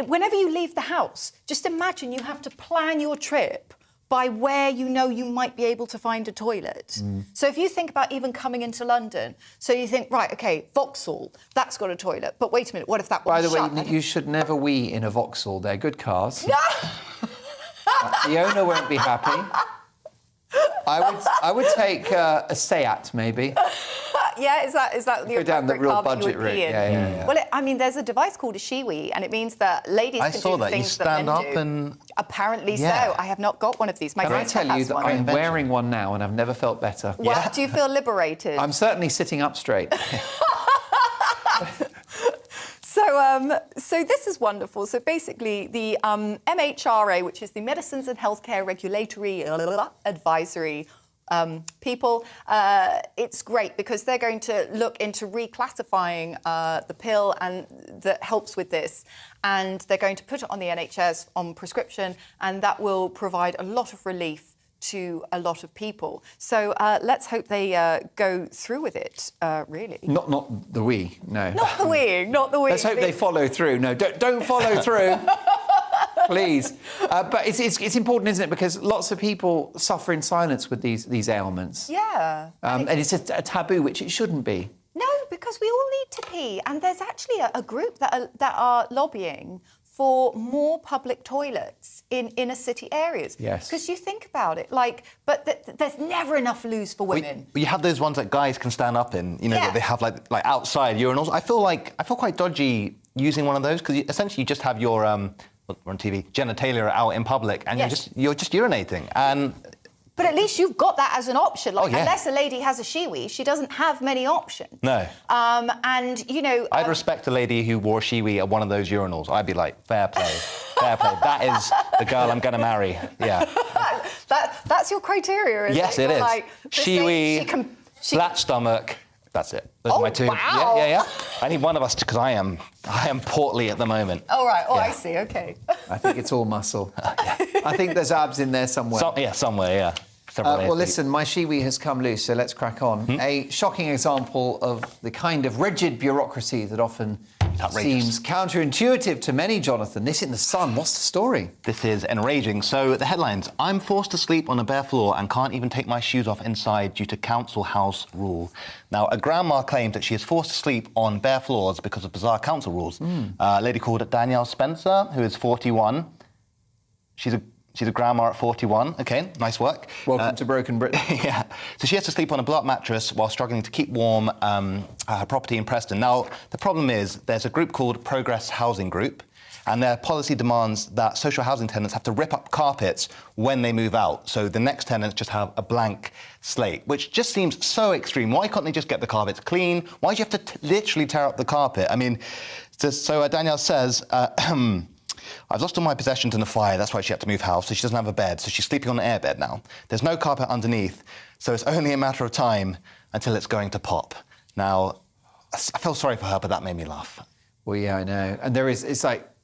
whenever you leave the house, just imagine you have to plan your trip by where you know you might be able to find a toilet. So if you think about even coming into London, so you think, right, OK, Vauxhall, that's got a toilet, but wait a minute, what if that one's shut? By the way, you should never wee in a Vauxhall. They're good cars. The owner won't be happy. I would take a Seat, maybe. Yeah, is that the Go down the appropriate real car that you budget would route. be in? Yeah. Well, I mean, there's a device called a shiwi, and it means that ladies can do the things that men do. I saw that. You stand up and... Apparently Yeah. so. I have not got one of these. My Can I friend tell you has that one. I'm wearing one now and I've never felt better? Well, do you feel liberated? I'm certainly sitting up straight. So this is wonderful. So basically, the MHRA, which is the Medicines and Healthcare Regulatory Advisory people, it's great because they're going to look into reclassifying the pill and that helps with this. And they're going to put it on the NHS on prescription, and that will provide a lot of relief to a lot of people. So let's hope they go through with it, really. Not the wee, no. Not the wee, not the wee. Let's hope they follow through. No, don't follow through. Please. But it's important, isn't it? Because lots of people suffer in silence with these ailments. Yeah. And it's a taboo, which it shouldn't be. No, because we all need to pee. And there's actually a group that are lobbying for more public toilets in inner city areas. Yes. Because you think about it, but there's never enough loos for women. You have those ones that guys can stand up in, Yeah. that they have like outside urinals. I feel quite dodgy using one of those, because essentially you just have your, we're on TV, genitalia out in public, and Yes. you're just urinating. And But at least you've got that as an option. Oh, yeah. Unless a lady has a shiwi, she doesn't have many options. No. And, you know... I'd respect a lady who wore shiwi at one of those urinals. I'd be like, fair play, fair play. That is the girl I'm going to marry. Yeah. That's your criteria, isn't Yes, it? it is. Like, Shiwi, flat stomach. That's it. Those are my two. Wow. Yeah. I need one of us because I am portly at the moment. Oh, right. Oh, Yeah. I see. OK. I think it's all muscle. I think there's abs in there somewhere. Somewhere, yeah. Well, listen, my shiwi has come loose, so let's crack on. A shocking example of the kind of rigid bureaucracy that often seems counterintuitive to many, Jonathan. This in The Sun. What's the story? This is enraging. So the headlines: I'm forced to sleep on a bare floor and can't even take my shoes off inside due to council house rule. Now, a grandma claims that she is forced to sleep on bare floors because of bizarre council rules. A lady called Danielle Spencer, who is 41. She's a grandma at 41. OK, nice work. Welcome to Broken Britain. Yeah. So she has to sleep on a blow-up mattress while struggling to keep warm her property in Preston. Now, the problem is there's a group called Progress Housing Group, and their policy demands that social housing tenants have to rip up carpets when they move out. So the next tenants just have a blank slate, which just seems so extreme. Why can't they just get the carpets clean? Why do you have to literally tear up the carpet? I mean, so Danielle says... I've lost all my possessions in the fire. That's why she had to move house. So she doesn't have a bed. So she's sleeping on an airbed now. There's no carpet underneath. So it's only a matter of time until it's going to pop. Now, I feel sorry for her, but that made me laugh. Well, yeah, I know. And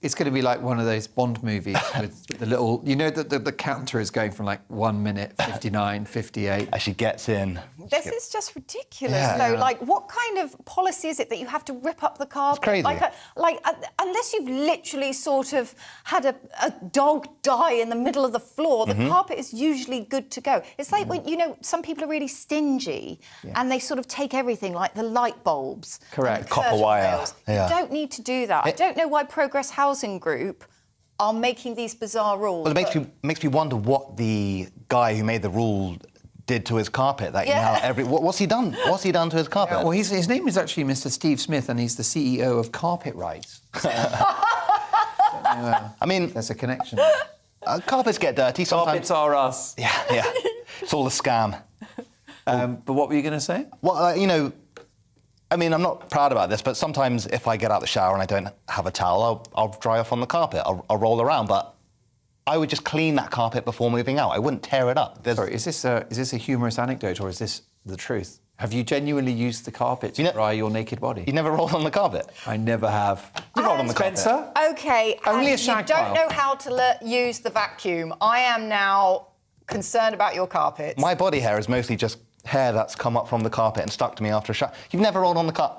it's going to be like one of those Bond movies with the little, you know, the counter is going from like 1 minute, 59, 58. As she gets in. This is just ridiculous, though. Like, what kind of policy is it that you have to rip up the carpet? It's crazy. Unless you've literally sort of had a dog die in the middle of the floor, the carpet is usually good to go. It's like when, you know, some people are really stingy and they sort of take everything, like the light bulbs. Correct. Copper wire. Rails. You don't need to do that. I don't know why Progress Housing Group are making these bizarre rules. Well, it makes me wonder what the guy who made the rule did to his carpet. That what's he done? What's he done to his carpet? Yeah, well, his name is actually Mr. Steve Smith, and he's the CEO of Carpet Rights. I mean, there's a connection. Carpets get dirty sometimes. Carpets are us. Yeah. It's all a scam. But what were you going to say? Well, you know, I mean, I'm not proud about this, but sometimes if I get out the shower and I don't have a towel, I'll dry off on the carpet. I'll roll around, but I would just clean that carpet before moving out. I wouldn't tear it up. Sorry, is this a humorous anecdote or is this the truth? Have you genuinely used the carpet to dry your naked body? You never rolled on the carpet? I never have. You rolled on the carpet? Spencer? OK, Only a you shag don't pile. know how to use the vacuum. I am now concerned about your carpet. My body hair is mostly just hair that's come up from the carpet and stuck to me after a shower. You've never rolled on the carpet?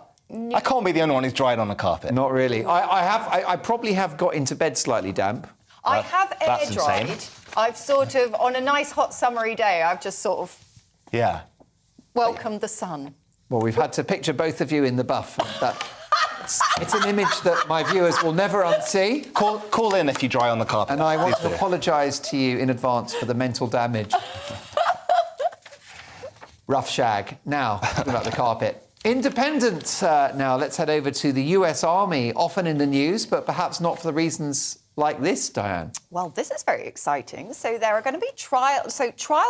I can't be the only one who's dried on the carpet. Not really. I probably have got into bed slightly damp. I have air that's dried. insane. I've sort of, on a nice hot summery day, I've just sort of welcomed the sun. Well, we've had to picture both of you in the buff. It's an image that my viewers will never unsee. Call in if you dry on the carpet. And I want to apologise to you in advance for the mental damage. Rough shag. Now, talking about the carpet. Independent now. Let's head over to the US Army, often in the news, but perhaps not for the reasons like this, Diane. Well, this is very exciting. So there are going to be trial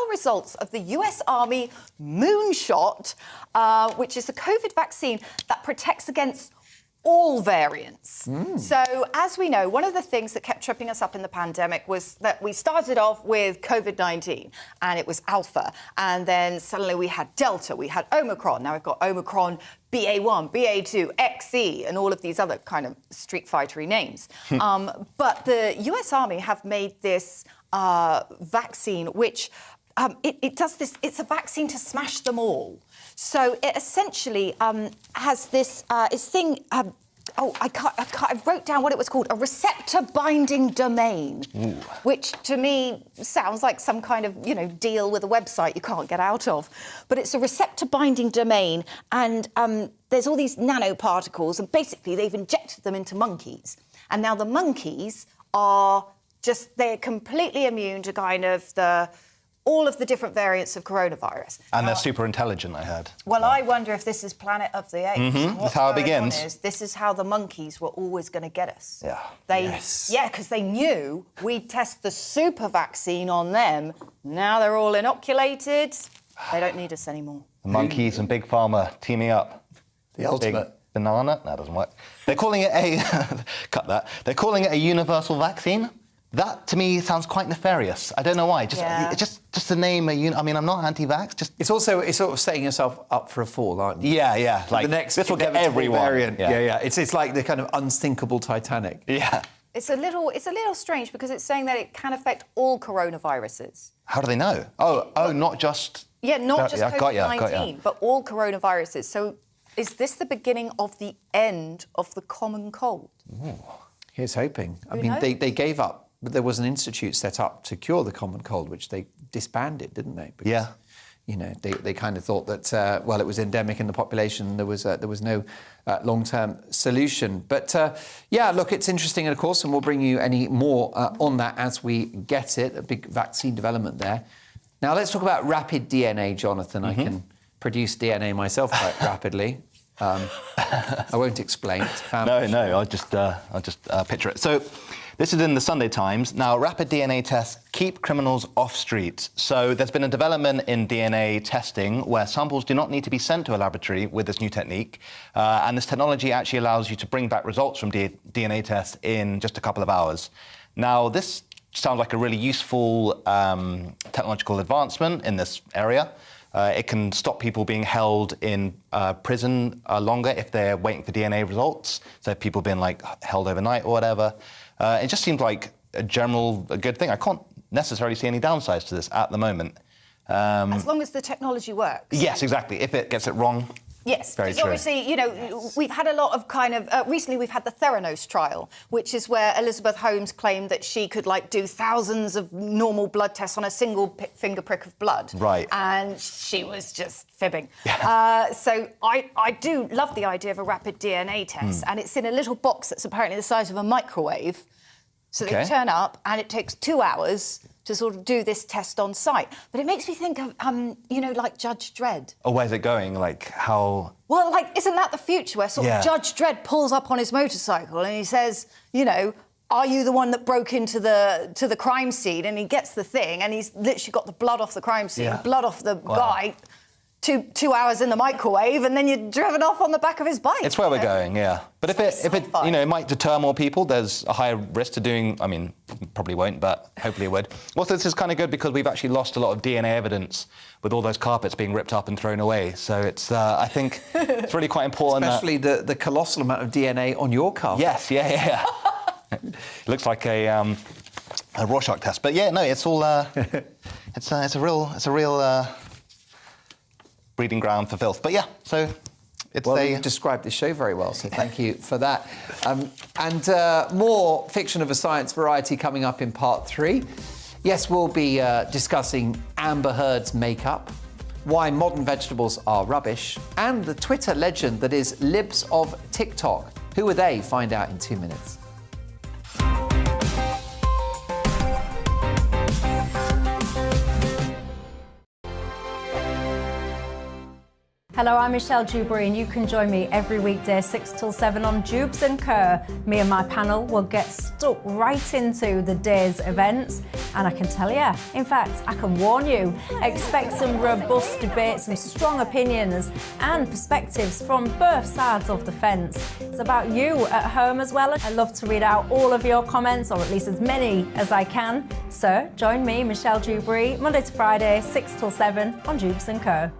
results of the US Army Moonshot, which is a COVID vaccine that protects against all variants. So, as we know, one of the things that kept tripping us up in the pandemic was that we started off with COVID-19 and it was Alpha. And then suddenly we had Delta, we had Omicron. Now we've got Omicron, BA1, BA2, XE, and all of these other kind of Street Fighter-y names. But the US Army have made this vaccine which it does this. It's a vaccine to smash them all. So it essentially has this thing. I wrote down what it was called: a receptor-binding domain, which to me sounds like some kind of deal with a website you can't get out of. But it's a receptor-binding domain, and there's all these nanoparticles, and basically they've injected them into monkeys, and now the monkeys are they're completely immune to kind of all of the different variants of coronavirus. And they're super intelligent, I heard. Well, I wonder if this is Planet of the Apes. That's how it begins. This is how the monkeys were always going to get us. Yeah. Yeah, because they knew we'd test the super vaccine on them. Now they're all inoculated. They don't need us anymore. The monkeys and Big Pharma teaming up. The ultimate. Big banana? That doesn't work. They're calling it cut that. They're calling it a universal vaccine. That, to me, sounds quite nefarious. I don't know why. Just the name. I mean, I'm not anti-vax. It's sort of setting yourself up for a fall, aren't you? Yeah. Like the next this will get everyone. Variant. Yeah. It's like the kind of unsinkable Titanic. Yeah. It's a little strange because it's saying that it can affect all coronaviruses. How do they know? Oh, not just. Yeah, not just COVID-19, got ya. but all coronaviruses. So, is this the beginning of the end of the common cold? Ooh. Here's hoping. I mean, they gave up. But there was an institute set up to cure the common cold, which they disbanded, didn't they? Because, they kind of thought that, it was endemic in the population. There was no long-term solution. But, look, it's interesting, and of course, and we'll bring you any more on that as we get it, a big vaccine development there. Now, let's talk about rapid DNA, Jonathan. I can produce DNA myself quite rapidly. I won't explain. It's No, I'll just picture it. So, This is in the Sunday Times. Now, rapid DNA tests keep criminals off streets. So there's been a development in DNA testing where samples do not need to be sent to a laboratory with this new technique. And this technology actually allows you to bring back results from DNA tests in just a couple of hours. Now, this sounds like a really useful technological advancement in this area. It can stop people being held in prison longer if they're waiting for DNA results. So people being like held overnight or whatever. It just seems like a good thing. I can't necessarily see any downsides to this at the moment. As long as the technology works. Yes, exactly. If it gets it wrong. Yes, very because true. obviously, you know, we've had a lot of recently we've had the Theranos trial, which is where Elizabeth Holmes claimed that she could, like, do thousands of normal blood tests on a single finger prick of blood. Right. And she was just fibbing. So I do love the idea of a rapid DNA test, and it's in a little box that's apparently the size of a microwave. So they turn up, and it takes 2 hours to sort of do this test on site. But it makes me think of, you know, like Judge Dredd. Oh, where's it going? Like, how... Well, like, isn't that the future where sort of Judge Dredd pulls up on his motorcycle and he says, you know, are you the one that broke into the crime scene? And he gets the thing, and he's literally got the blood off the crime scene, blood off the guy, 2 hours in the microwave, and then you're driven off on the back of his bike. It's where we're going, yeah. But if it, you know, it might deter more people, there's a higher risk to doing, I mean, probably won't, but hopefully it would. Also, this is kind of good because we've actually lost a lot of DNA evidence with all those carpets being ripped up and thrown away. So it's, I think, it's really quite important. Especially the colossal amount of DNA on your carpet. Yes, yeah. It looks like a Rorschach test. But yeah, no, it's all, it's a real breeding ground for filth. But yeah, so it's you described the show very well, so thank you for that. And more fiction of a science variety coming up in part 3. Yes, we'll be discussing Amber Heard's makeup, why modern vegetables are rubbish, and the Twitter legend that is Libs of TikTok. Who are they? Find out in 2 minutes. Hello, I'm Michelle Dewberry, and you can join me every weekday 6 till 7 on Jubes and Kerr. Me and my panel will get stuck right into the day's events, and I can tell you, in fact, I can warn you, expect some robust debates, some strong opinions and perspectives from both sides of the fence. It's about you at home as well. I love to read out all of your comments, or at least as many as I can. So join me, Michelle Dewberry, Monday to Friday, 6 till 7 on Jubes and Kerr.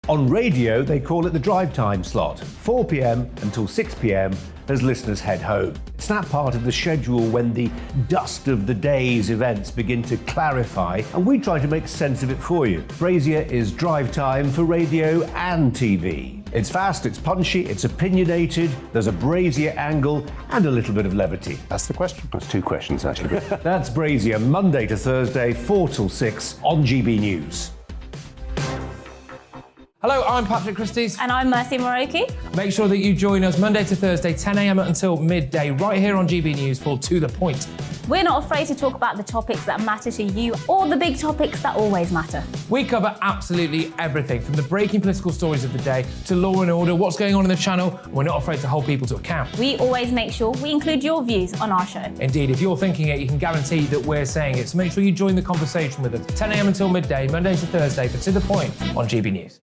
On radio, they call it the drive time slot, 4 p.m. until 6 p.m. as listeners head home. It's that part of the schedule when the dust of the day's events begin to clarify, and we try to make sense of it for you. Brazier is drive time for radio and TV. It's fast, it's punchy, it's opinionated, there's a Brazier angle and a little bit of levity. That's the question. That's 2 questions, actually. That's Brazier, Monday to Thursday, 4 till 6 on GB News. Hello, I'm Patrick Christie's. And I'm Mercy Moroki. Make sure that you join us Monday to Thursday, 10 a.m. until midday, right here on GB News for To The Point. We're not afraid to talk about the topics that matter to you, or the big topics that always matter. We cover absolutely everything, from the breaking political stories of the day to law and order, what's going on in the channel. We're not afraid to hold people to account. We always make sure we include your views on our show. Indeed, if you're thinking it, you can guarantee that we're saying it. So make sure you join the conversation with us, 10 a.m. until midday, Monday to Thursday, for To The Point on GB News.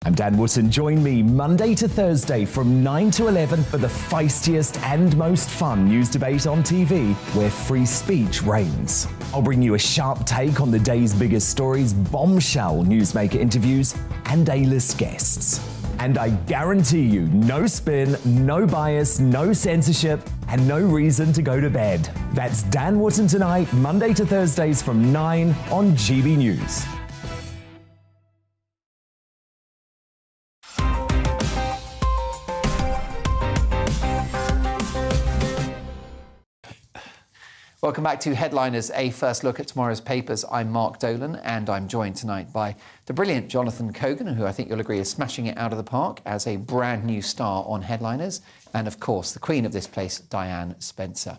I'm Dan Wootton. Join me Monday to Thursday from 9 to 11 for the feistiest and most fun news debate on TV, where free speech reigns. I'll bring you a sharp take on the day's biggest stories, bombshell newsmaker interviews, and A-list guests. And I guarantee you, no spin, no bias, no censorship, and no reason to go to bed. That's Dan Wootton tonight, Monday to Thursdays from 9 on GB News. Welcome back to Headliners, a first look at tomorrow's papers. I'm Mark Dolan, and I'm joined tonight by the brilliant Jonathan Cogan, who I think you'll agree is smashing it out of the park as a brand new star on Headliners, and of course, the queen of this place, Diane Spencer.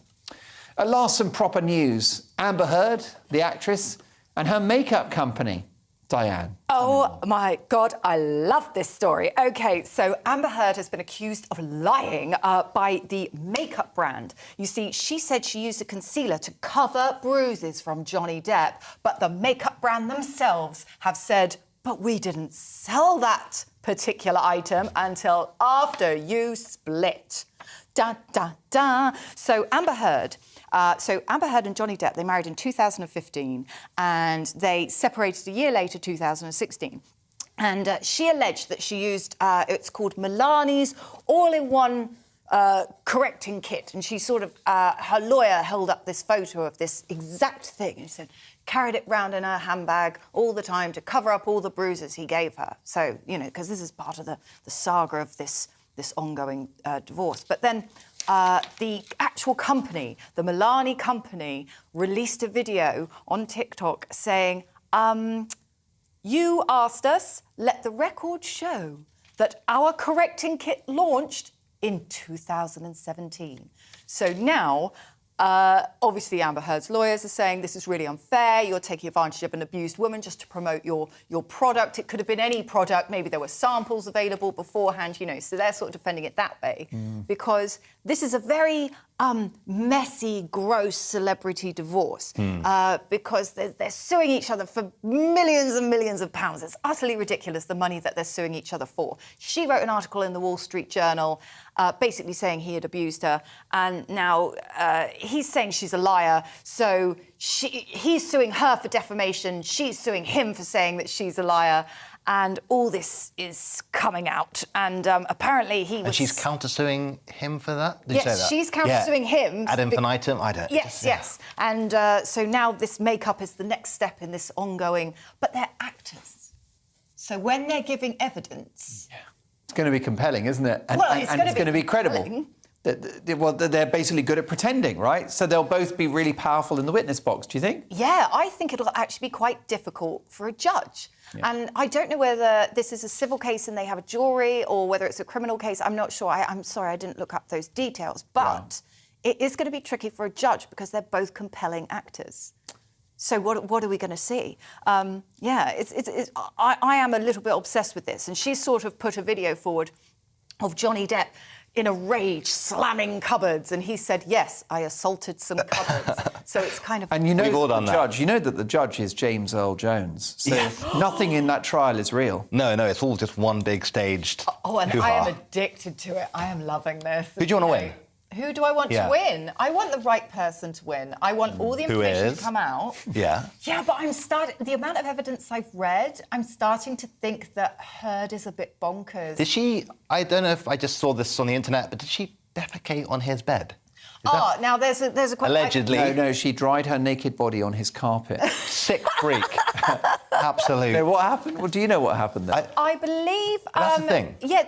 At last, some proper news. Amber Heard, the actress, and her makeup company Diane. Oh my God, I love this story. OK, so Amber Heard has been accused of lying by the makeup brand. You see, she said she used a concealer to cover bruises from Johnny Depp, but the makeup brand themselves have said, but we didn't sell that particular item until after you split. Da, da, da. So Amber Heard and Johnny Depp, they married in 2015 and they separated a year later, 2016. And she alleged that she used, it's called Milani's all-in-one correcting kit. And she sort of, her lawyer held up this photo of this exact thing and said, carried it round in her handbag all the time to cover up all the bruises he gave her. So, you know, because this is part of the saga of this ongoing divorce. But then the actual company, the Milani company, released a video on TikTok saying, you asked us, let the record show that our correcting kit launched in 2017. So now, obviously Amber Heard's lawyers are saying this is really unfair, you're taking advantage of an abused woman just to promote your product. It could have been any product, maybe there were samples available beforehand, you know, so they're sort of defending it that way. Because this is a very messy, gross celebrity divorce because they're suing each other for millions and millions of pounds. It's utterly ridiculous, the money that they're suing each other for. She wrote an article in the Wall Street Journal basically saying he had abused her, and now he's saying she's a liar, so he's suing her for defamation, she's suing him for saying that she's a liar, and all this is coming out. And apparently he was... And she's countersuing him for that? Did you say that? Yes, she's countersuing him. Ad infinitum? I don't... Yes, yes. And so now this makeup is the next step in this ongoing... But they're actors. So when they're giving evidence... Yeah. It's going to be compelling, isn't it? And, well, it's going to be credible. Well, they're basically good at pretending, right? So they'll both be really powerful in the witness box, do you think? Yeah, I think it'll actually be quite difficult for a judge. Yeah. And I don't know whether this is a civil case and they have a jury or whether it's a criminal case. I'm not sure. I'm sorry, I didn't look up those details. But it is going to be tricky for a judge because they're both compelling actors. So what are we going to see? I am a little bit obsessed with this. And she sort of put a video forward of Johnny Depp in a rage, slamming cupboards, and he said, yes, I assaulted some cupboards. So it's kind of... And you know you know that the judge is James Earl Jones, so nothing in that trial is real. No, it's all just one big staged and hoo-ha. I am addicted to it. I am loving this. Who do you want to win? Who do I want to win? I want the right person to win. I want all the information to come out. Yeah. Yeah, but the amount of evidence I've read, I'm starting to think that Heard is a bit bonkers. Did she, I don't know if I just saw this on the internet, but did she defecate on his bed? Now there's a question. Allegedly. No, she dried her naked body on his carpet. Sick freak. Absolutely. No, what happened? Well, do you know what happened there? I believe... That's the thing. Yeah,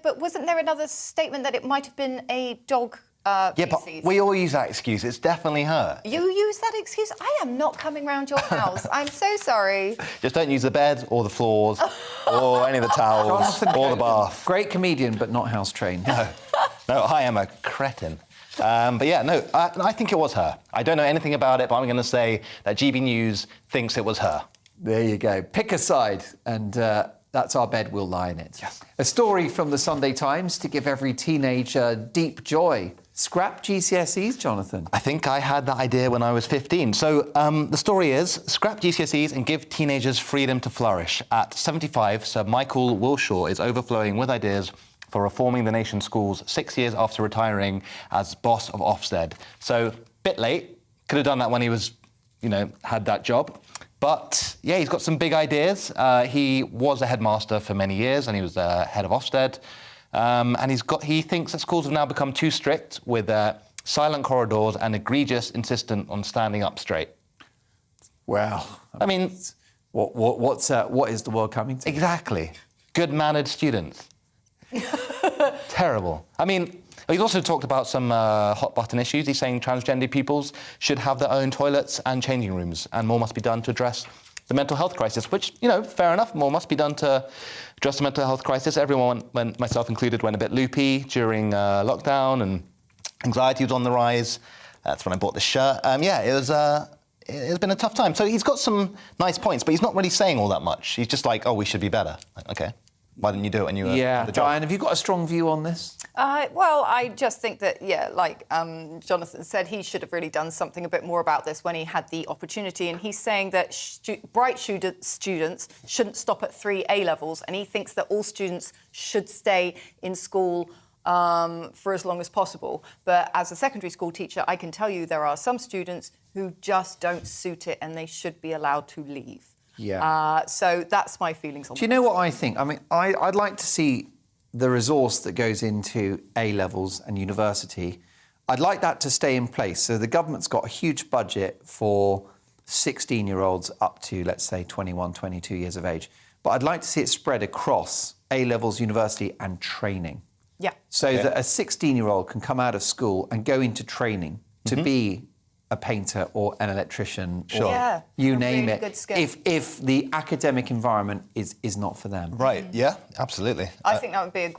but wasn't there another statement that it might have been a dog Yeah, but we all use that excuse. It's definitely her. You use that excuse? I am not coming round your house. I'm so sorry. Just don't use the bed or the floors or any of the towels or the bath. Great comedian, but not house trained. No, I am a cretin. But yeah, no, I think it was her. I don't know anything about it, but I'm going to say that GB News thinks it was her. There you go. Pick a side, and that's our bed, we'll lie in it. Yes. A story from the Sunday Times to give every teenager deep joy. Scrap GCSEs, Jonathan. I think I had that idea when I was 15. So the story is, scrap GCSEs and give teenagers freedom to flourish. At 75, Sir Michael Wilshaw is overflowing with ideas for reforming the nation's schools 6 years after retiring as boss of Ofsted. So, bit late. Could have done that when he was, had that job. But, yeah, he's got some big ideas. He was a headmaster for many years, and he was the head of Ofsted. And he thinks that schools have now become too strict with silent corridors and egregious insistence on standing up straight. Well, I mean... What is the world coming to? Exactly. Good-mannered students. Terrible. I mean, he's also talked about some hot-button issues. He's saying transgender pupils should have their own toilets and changing rooms, and more must be done to address the mental health crisis, which, fair enough, more must be done to address the mental health crisis. Everyone, myself included, went a bit loopy during lockdown, and anxiety was on the rise. That's when I bought this shirt. It it's been a tough time. So he's got some nice points, but he's not really saying all that much. He's just like, oh, we should be better. Like, okay, why didn't you do it when you were the job? Diane, have you got a strong view on this? Well, I just think that, like Jonathan said, he should have really done something a bit more about this when he had the opportunity. And he's saying that bright students shouldn't stop at 3 A-levels, and he thinks that all students should stay in school for as long as possible. But as a secondary school teacher, I can tell you there are some students who just don't suit it, and they should be allowed to leave. Yeah. So that's my feelings on Do you know what I think? I mean, I'd like to see the resource that goes into A-levels and university. I'd like that to stay in place. So the government's got a huge budget for 16-year-olds up to, let's say, 21, 22 years of age. But I'd like to see it spread across A-levels, university and training. Yeah. So that a 16-year-old can come out of school and go into training to be a painter or an electrician or you name it, if the academic environment is not for them. Right, yeah, absolutely. I think that would be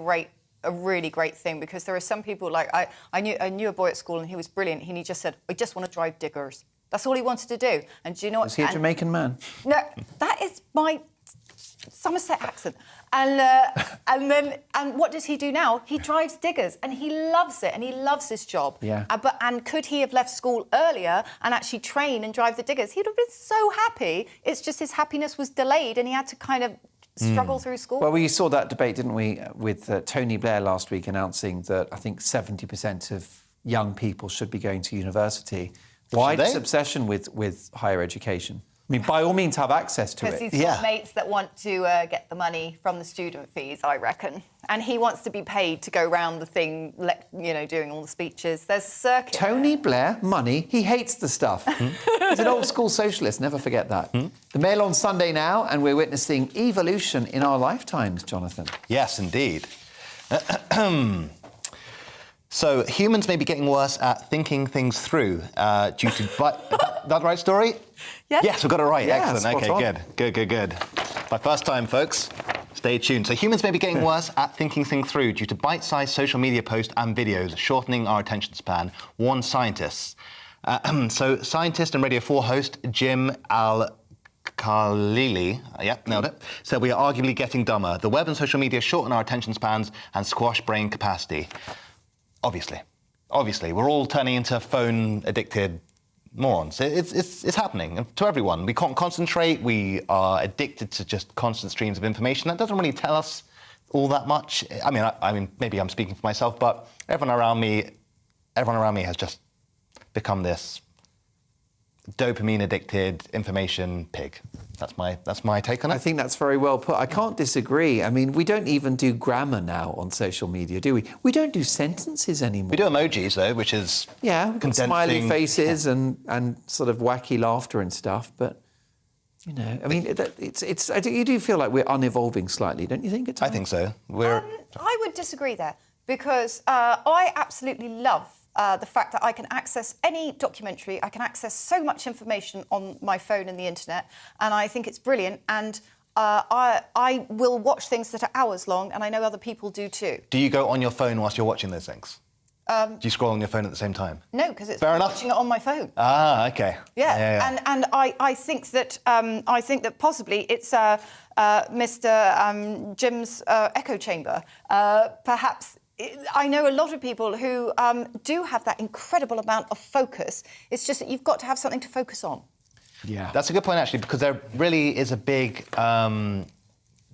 a really great thing, because there are some people, like I knew a boy at school and he was brilliant. He just said, I just want to drive diggers. That's all he wanted to do. And do you know what? Is he a Jamaican man? No, that is my Somerset accent. And what does he do now? He drives diggers, and he loves it, and he loves his job. Yeah. And could he have left school earlier and actually train and drive the diggers? He'd have been so happy. It's just his happiness was delayed, and he had to kind of struggle through school. Well, we saw that debate, didn't we, with Tony Blair last week announcing that I think 70% of young people should be going to university. Why this obsession with higher education? I mean, by all means, have access to it. Because he's got mates that want to get the money from the student fees, I reckon. And he wants to be paid to go round the thing, doing all the speeches. There's a circuit. Tony Blair, money, he hates the stuff. He's an old-school socialist, never forget that. The Mail on Sunday now, and we're witnessing evolution in our lifetimes, Jonathan. Yes, indeed. So humans may be getting worse at thinking things through due to... That the right story? Yes. Yes, we got it right. Yeah, excellent. Okay, good. My first time, folks. Stay tuned. So humans may be getting worse at thinking things through due to bite-sized social media posts and videos, shortening our attention span, warn scientists. So scientist and Radio 4 host Jim Al-Khalili, nailed it, said we are arguably getting dumber. The web and social media shorten our attention spans and squash brain capacity. Obviously, we're all turning into phone-addicted morons. It's happening to everyone. We can't concentrate. We are addicted to just constant streams of information. That doesn't really tell us all that much. I mean, maybe I'm speaking for myself, but everyone around me has just become this dopamine-addicted information pig. That's my take on it. I think that's very well put. I can't disagree. I mean, we don't even do grammar now on social media, do we? We don't do sentences anymore. We do emojis, though, which is we've got smiley faces and sort of wacky laughter and stuff. But I mean, it's. You do feel like we're unevolving slightly, don't you think? At times? I think so. I would disagree there, because I absolutely love the fact that I can access any documentary, I can access so much information on my phone and the internet, and I think it's brilliant. And I will watch things that are hours long, and I know other people do too. Do you go on your phone whilst you're watching those things? Do you scroll on your phone at the same time? No, because it's Fair enough. watching it on my phone. Ah, okay. Yeah. And I think that possibly it's Mr. Jim's echo chamber. Perhaps. I know a lot of people who do have that incredible amount of focus. It's just that you've got to have something to focus on. Yeah. That's a good point, actually, because there really is a big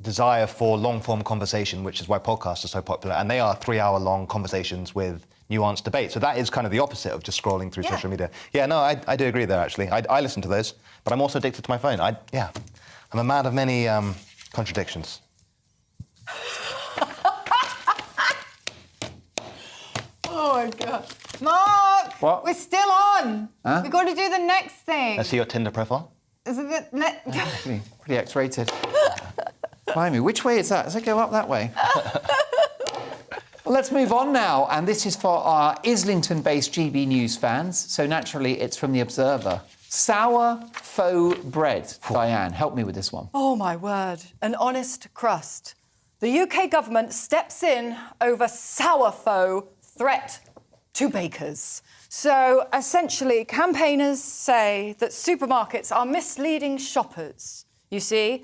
desire for long-form conversation, which is why podcasts are so popular. And they are 3-hour-long conversations with nuanced debate. So that is kind of the opposite of just scrolling through social media. Yeah, no, I do agree there, actually. I listen to those, but I'm also addicted to my phone. I'm a man of many contradictions. Oh, my God. Mark! What? We're still on. Huh? We've got to do the next thing. I see your Tinder profile. Is it pretty X-rated. Blimey, which way is that? Does it go up that way? Well, let's move on now. And this is for our Islington-based GB News fans. So naturally, it's from The Observer. Sour faux bread. Diane, help me with this one. Oh, my word. An honest crust. The UK government steps in over sour faux threat to bakers. So essentially, campaigners say that supermarkets are misleading shoppers, you see.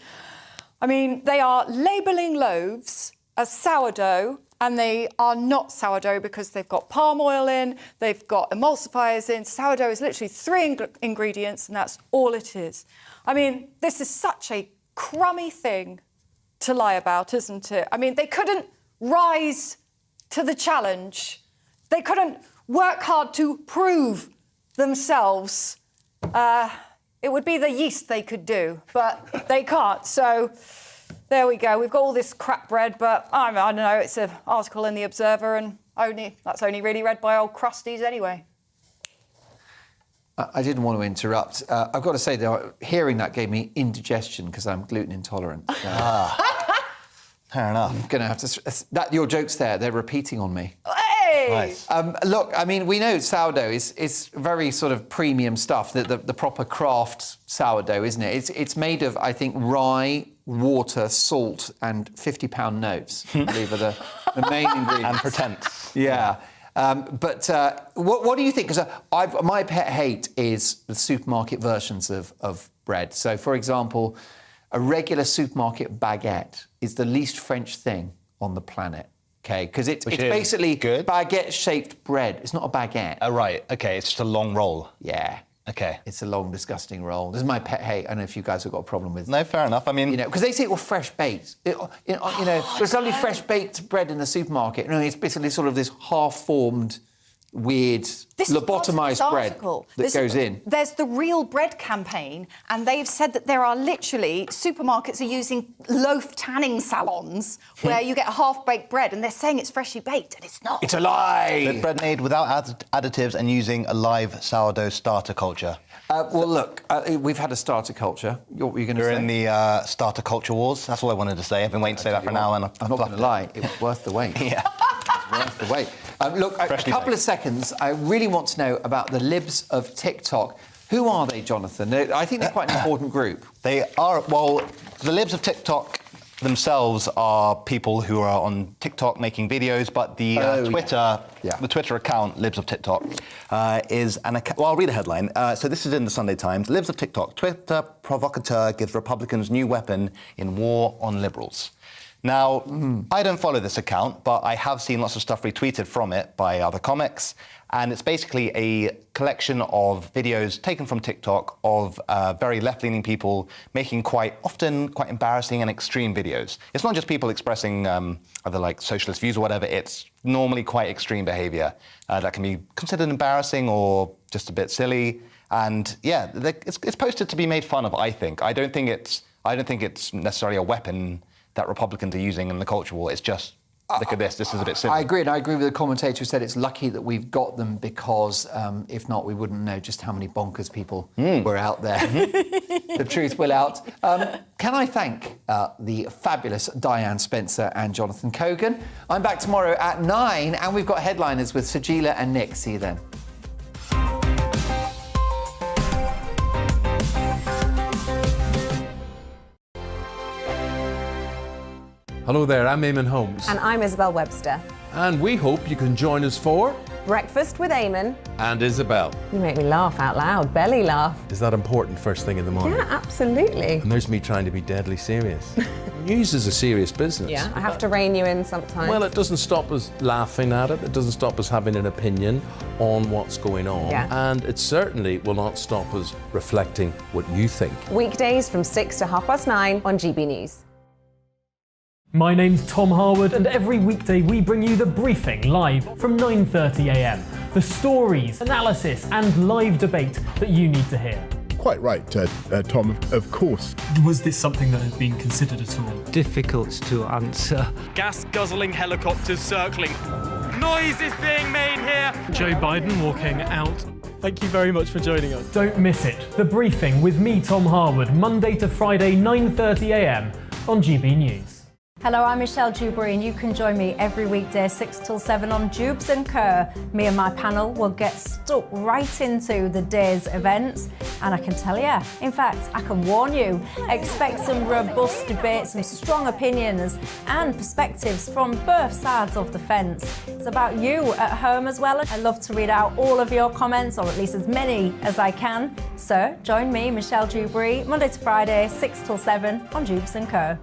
I mean, they are labelling loaves as sourdough, and they are not sourdough because they've got palm oil in, they've got emulsifiers in. Sourdough is literally 3 ingredients, and that's all it is. I mean, this is such a crummy thing to lie about, isn't it? I mean, they couldn't rise to the challenge. They couldn't work hard to prove themselves. It would be the yeast they could do, but they can't. So there we go. We've got all this crap bread, but I don't know, it's an article in The Observer, and that's only really read by old crusties anyway. I didn't want to interrupt. I've got to say, though, hearing that gave me indigestion because I'm gluten intolerant. Fair enough. I'm going to have to... your jokes there, they're repeating on me. Hey! Nice. Look, I mean, we know sourdough is very sort of premium stuff, the proper craft sourdough, isn't it? It's made of, I think, rye, water, salt, and 50-pound notes, I believe, are the main ingredients. And pretence. Yeah. But what do you think? Because my pet hate is the supermarket versions of bread. So, for example, a regular supermarket baguette is the least French thing on the planet. Okay, because it's basically good baguette-shaped bread. It's not a baguette. Oh, right. Okay, it's just a long roll. Yeah. Okay. It's a long, disgusting roll. This is my pet hate. I don't know if you guys have got a problem with. No, fair enough. I mean, because they say it was fresh baked. There's lovely fresh baked bread in the supermarket. It's basically sort of this half-formed, weird, lobotomized bread that goes in. There's the Real Bread campaign, and they've said that there are literally supermarkets are using loaf tanning salons where you get a half-baked bread, and they're saying it's freshly baked, and it's not. It's a lie. The bread made without additives and using a live sourdough starter culture. Well, look, we've had a starter culture. What were you going to say? We're in the starter culture wars. That's all I wanted to say. I've been waiting to say that for an hour, and I'm not going to lie. It was worth the wait. Yeah. Worth the wait. Look, a couple of seconds. I really want to know about the libs of TikTok. Who are they, Jonathan? I think they're quite an important group. They are. Well, the libs of TikTok themselves are people who are on TikTok making videos, but the the Twitter account, Libs of TikTok, is an account. Well, I'll read a headline. So this is in the Sunday Times. Libs of TikTok. Twitter provocateur gives Republicans new weapon in war on liberals. Now, I don't follow this account, but I have seen lots of stuff retweeted from it by other comics, and it's basically a collection of videos taken from TikTok of very left-leaning people making often quite embarrassing and extreme videos. It's not just people expressing either like socialist views or whatever, it's normally quite extreme behaviour that can be considered embarrassing or just a bit silly. And yeah, it's posted to be made fun of, I think. I don't think it's necessarily a weapon that Republicans are using in the culture war. It's just, look at this is a bit silly. I agree, and I agree with the commentator who said it's lucky that we've got them because if not, we wouldn't know just how many bonkers people were out there. The truth will out. Can I thank the fabulous Diane Spencer and Jonathan Cogan? I'm back tomorrow at 9, and we've got headliners with Sajila and Nick. See you then. Hello there, I'm Eamon Holmes. And I'm Isabel Webster. And we hope you can join us for Breakfast with Eamon and Isabel. You make me laugh out loud, belly laugh. Is that important first thing in the morning? Yeah, absolutely. And there's me trying to be deadly serious. News is a serious business. Yeah, I have to rein you in sometimes. Well, it doesn't stop us laughing at it. It doesn't stop us having an opinion on what's going on. Yeah. And it certainly will not stop us reflecting what you think. Weekdays from 6 to 9:30 on GB News. My name's Tom Harwood, and every weekday we bring you The Briefing live from 9:30 a.m. The stories, analysis and live debate that you need to hear. Quite right, Tom, of course. Was this something that had been considered at all? Difficult to answer. Gas-guzzling helicopters circling. Noise is being made here. Joe Biden walking out. Thank you very much for joining us. Don't miss it. The Briefing with me, Tom Harwood, Monday to Friday, 9:30 a.m. on GB News. Hello, I'm Michelle Dewberry and you can join me every weekday 6 till 7 on Jubes and Kerr. Me and my panel will get stuck right into the day's events, and I can tell you, in fact, I can warn you, expect some robust debates, some strong opinions and perspectives from both sides of the fence. It's about you at home as well. I love to read out all of your comments, or at least as many as I can. So join me, Michelle Dewberry, Monday to Friday, 6 till 7 on Jubes and Kerr.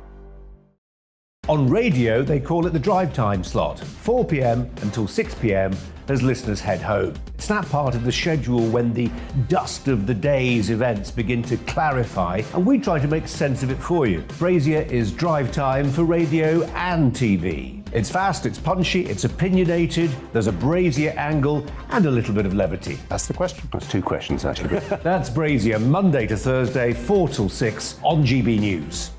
On radio, they call it the drive time slot, 4 p.m. until 6 p.m. as listeners head home. It's that part of the schedule when the dust of the day's events begin to clarify, and we try to make sense of it for you. Brazier is drive time for radio and TV. It's fast, it's punchy, it's opinionated, there's a Brazier angle and a little bit of levity. That's the question. That's two questions, actually. That's Brazier, Monday to Thursday, 4 till 6 on GB News.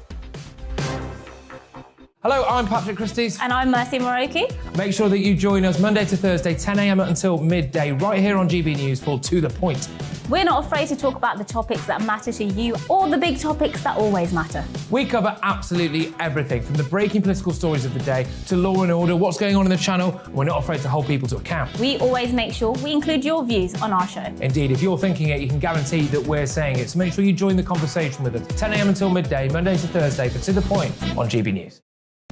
Hello, I'm Patrick Christie's. And I'm Mercy Moroki. Make sure that you join us Monday to Thursday, 10 a.m. until midday, right here on GB News for To The Point. We're not afraid to talk about the topics that matter to you, or the big topics that always matter. We cover absolutely everything, from the breaking political stories of the day to law and order, what's going on in the channel. We're not afraid to hold people to account. We always make sure we include your views on our show. Indeed, if you're thinking it, you can guarantee that we're saying it. So make sure you join the conversation with us, 10 a.m. until midday, Monday to Thursday, for To The Point on GB News.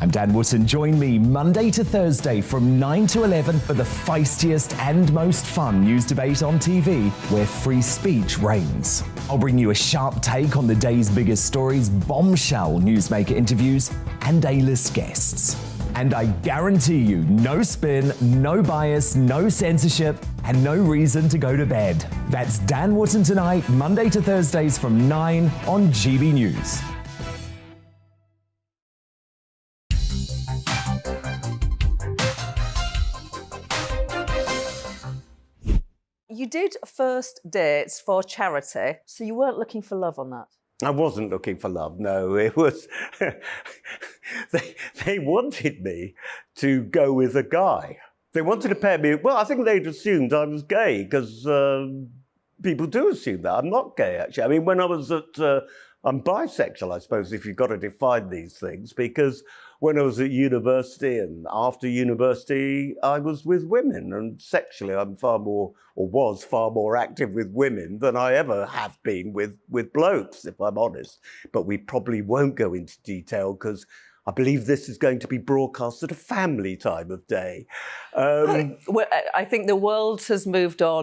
I'm Dan Wootton. Join me Monday to Thursday from 9 to 11 for the feistiest and most fun news debate on TV, where free speech reigns. I'll bring you a sharp take on the day's biggest stories, bombshell newsmaker interviews, and A-list guests. And I guarantee you, no spin, no bias, no censorship, and no reason to go to bed. That's Dan Wootton tonight, Monday to Thursdays from 9 on GB News. You did first dates for charity, so you weren't looking for love on that? I wasn't looking for love, no. It was... they wanted me to go with a guy. They wanted to pair me... Well, I think they'd assumed I was gay, because people do assume that. I'm not gay, actually. I mean, when I was at... I'm bisexual, I suppose, if you've got to define these things, because when I was at university and after university, I was with women, and sexually I'm far more, or was far more active with women than I ever have been with blokes, if I'm honest. But we probably won't go into detail, because I believe this is going to be broadcast at a family time of day. I think the world has moved on.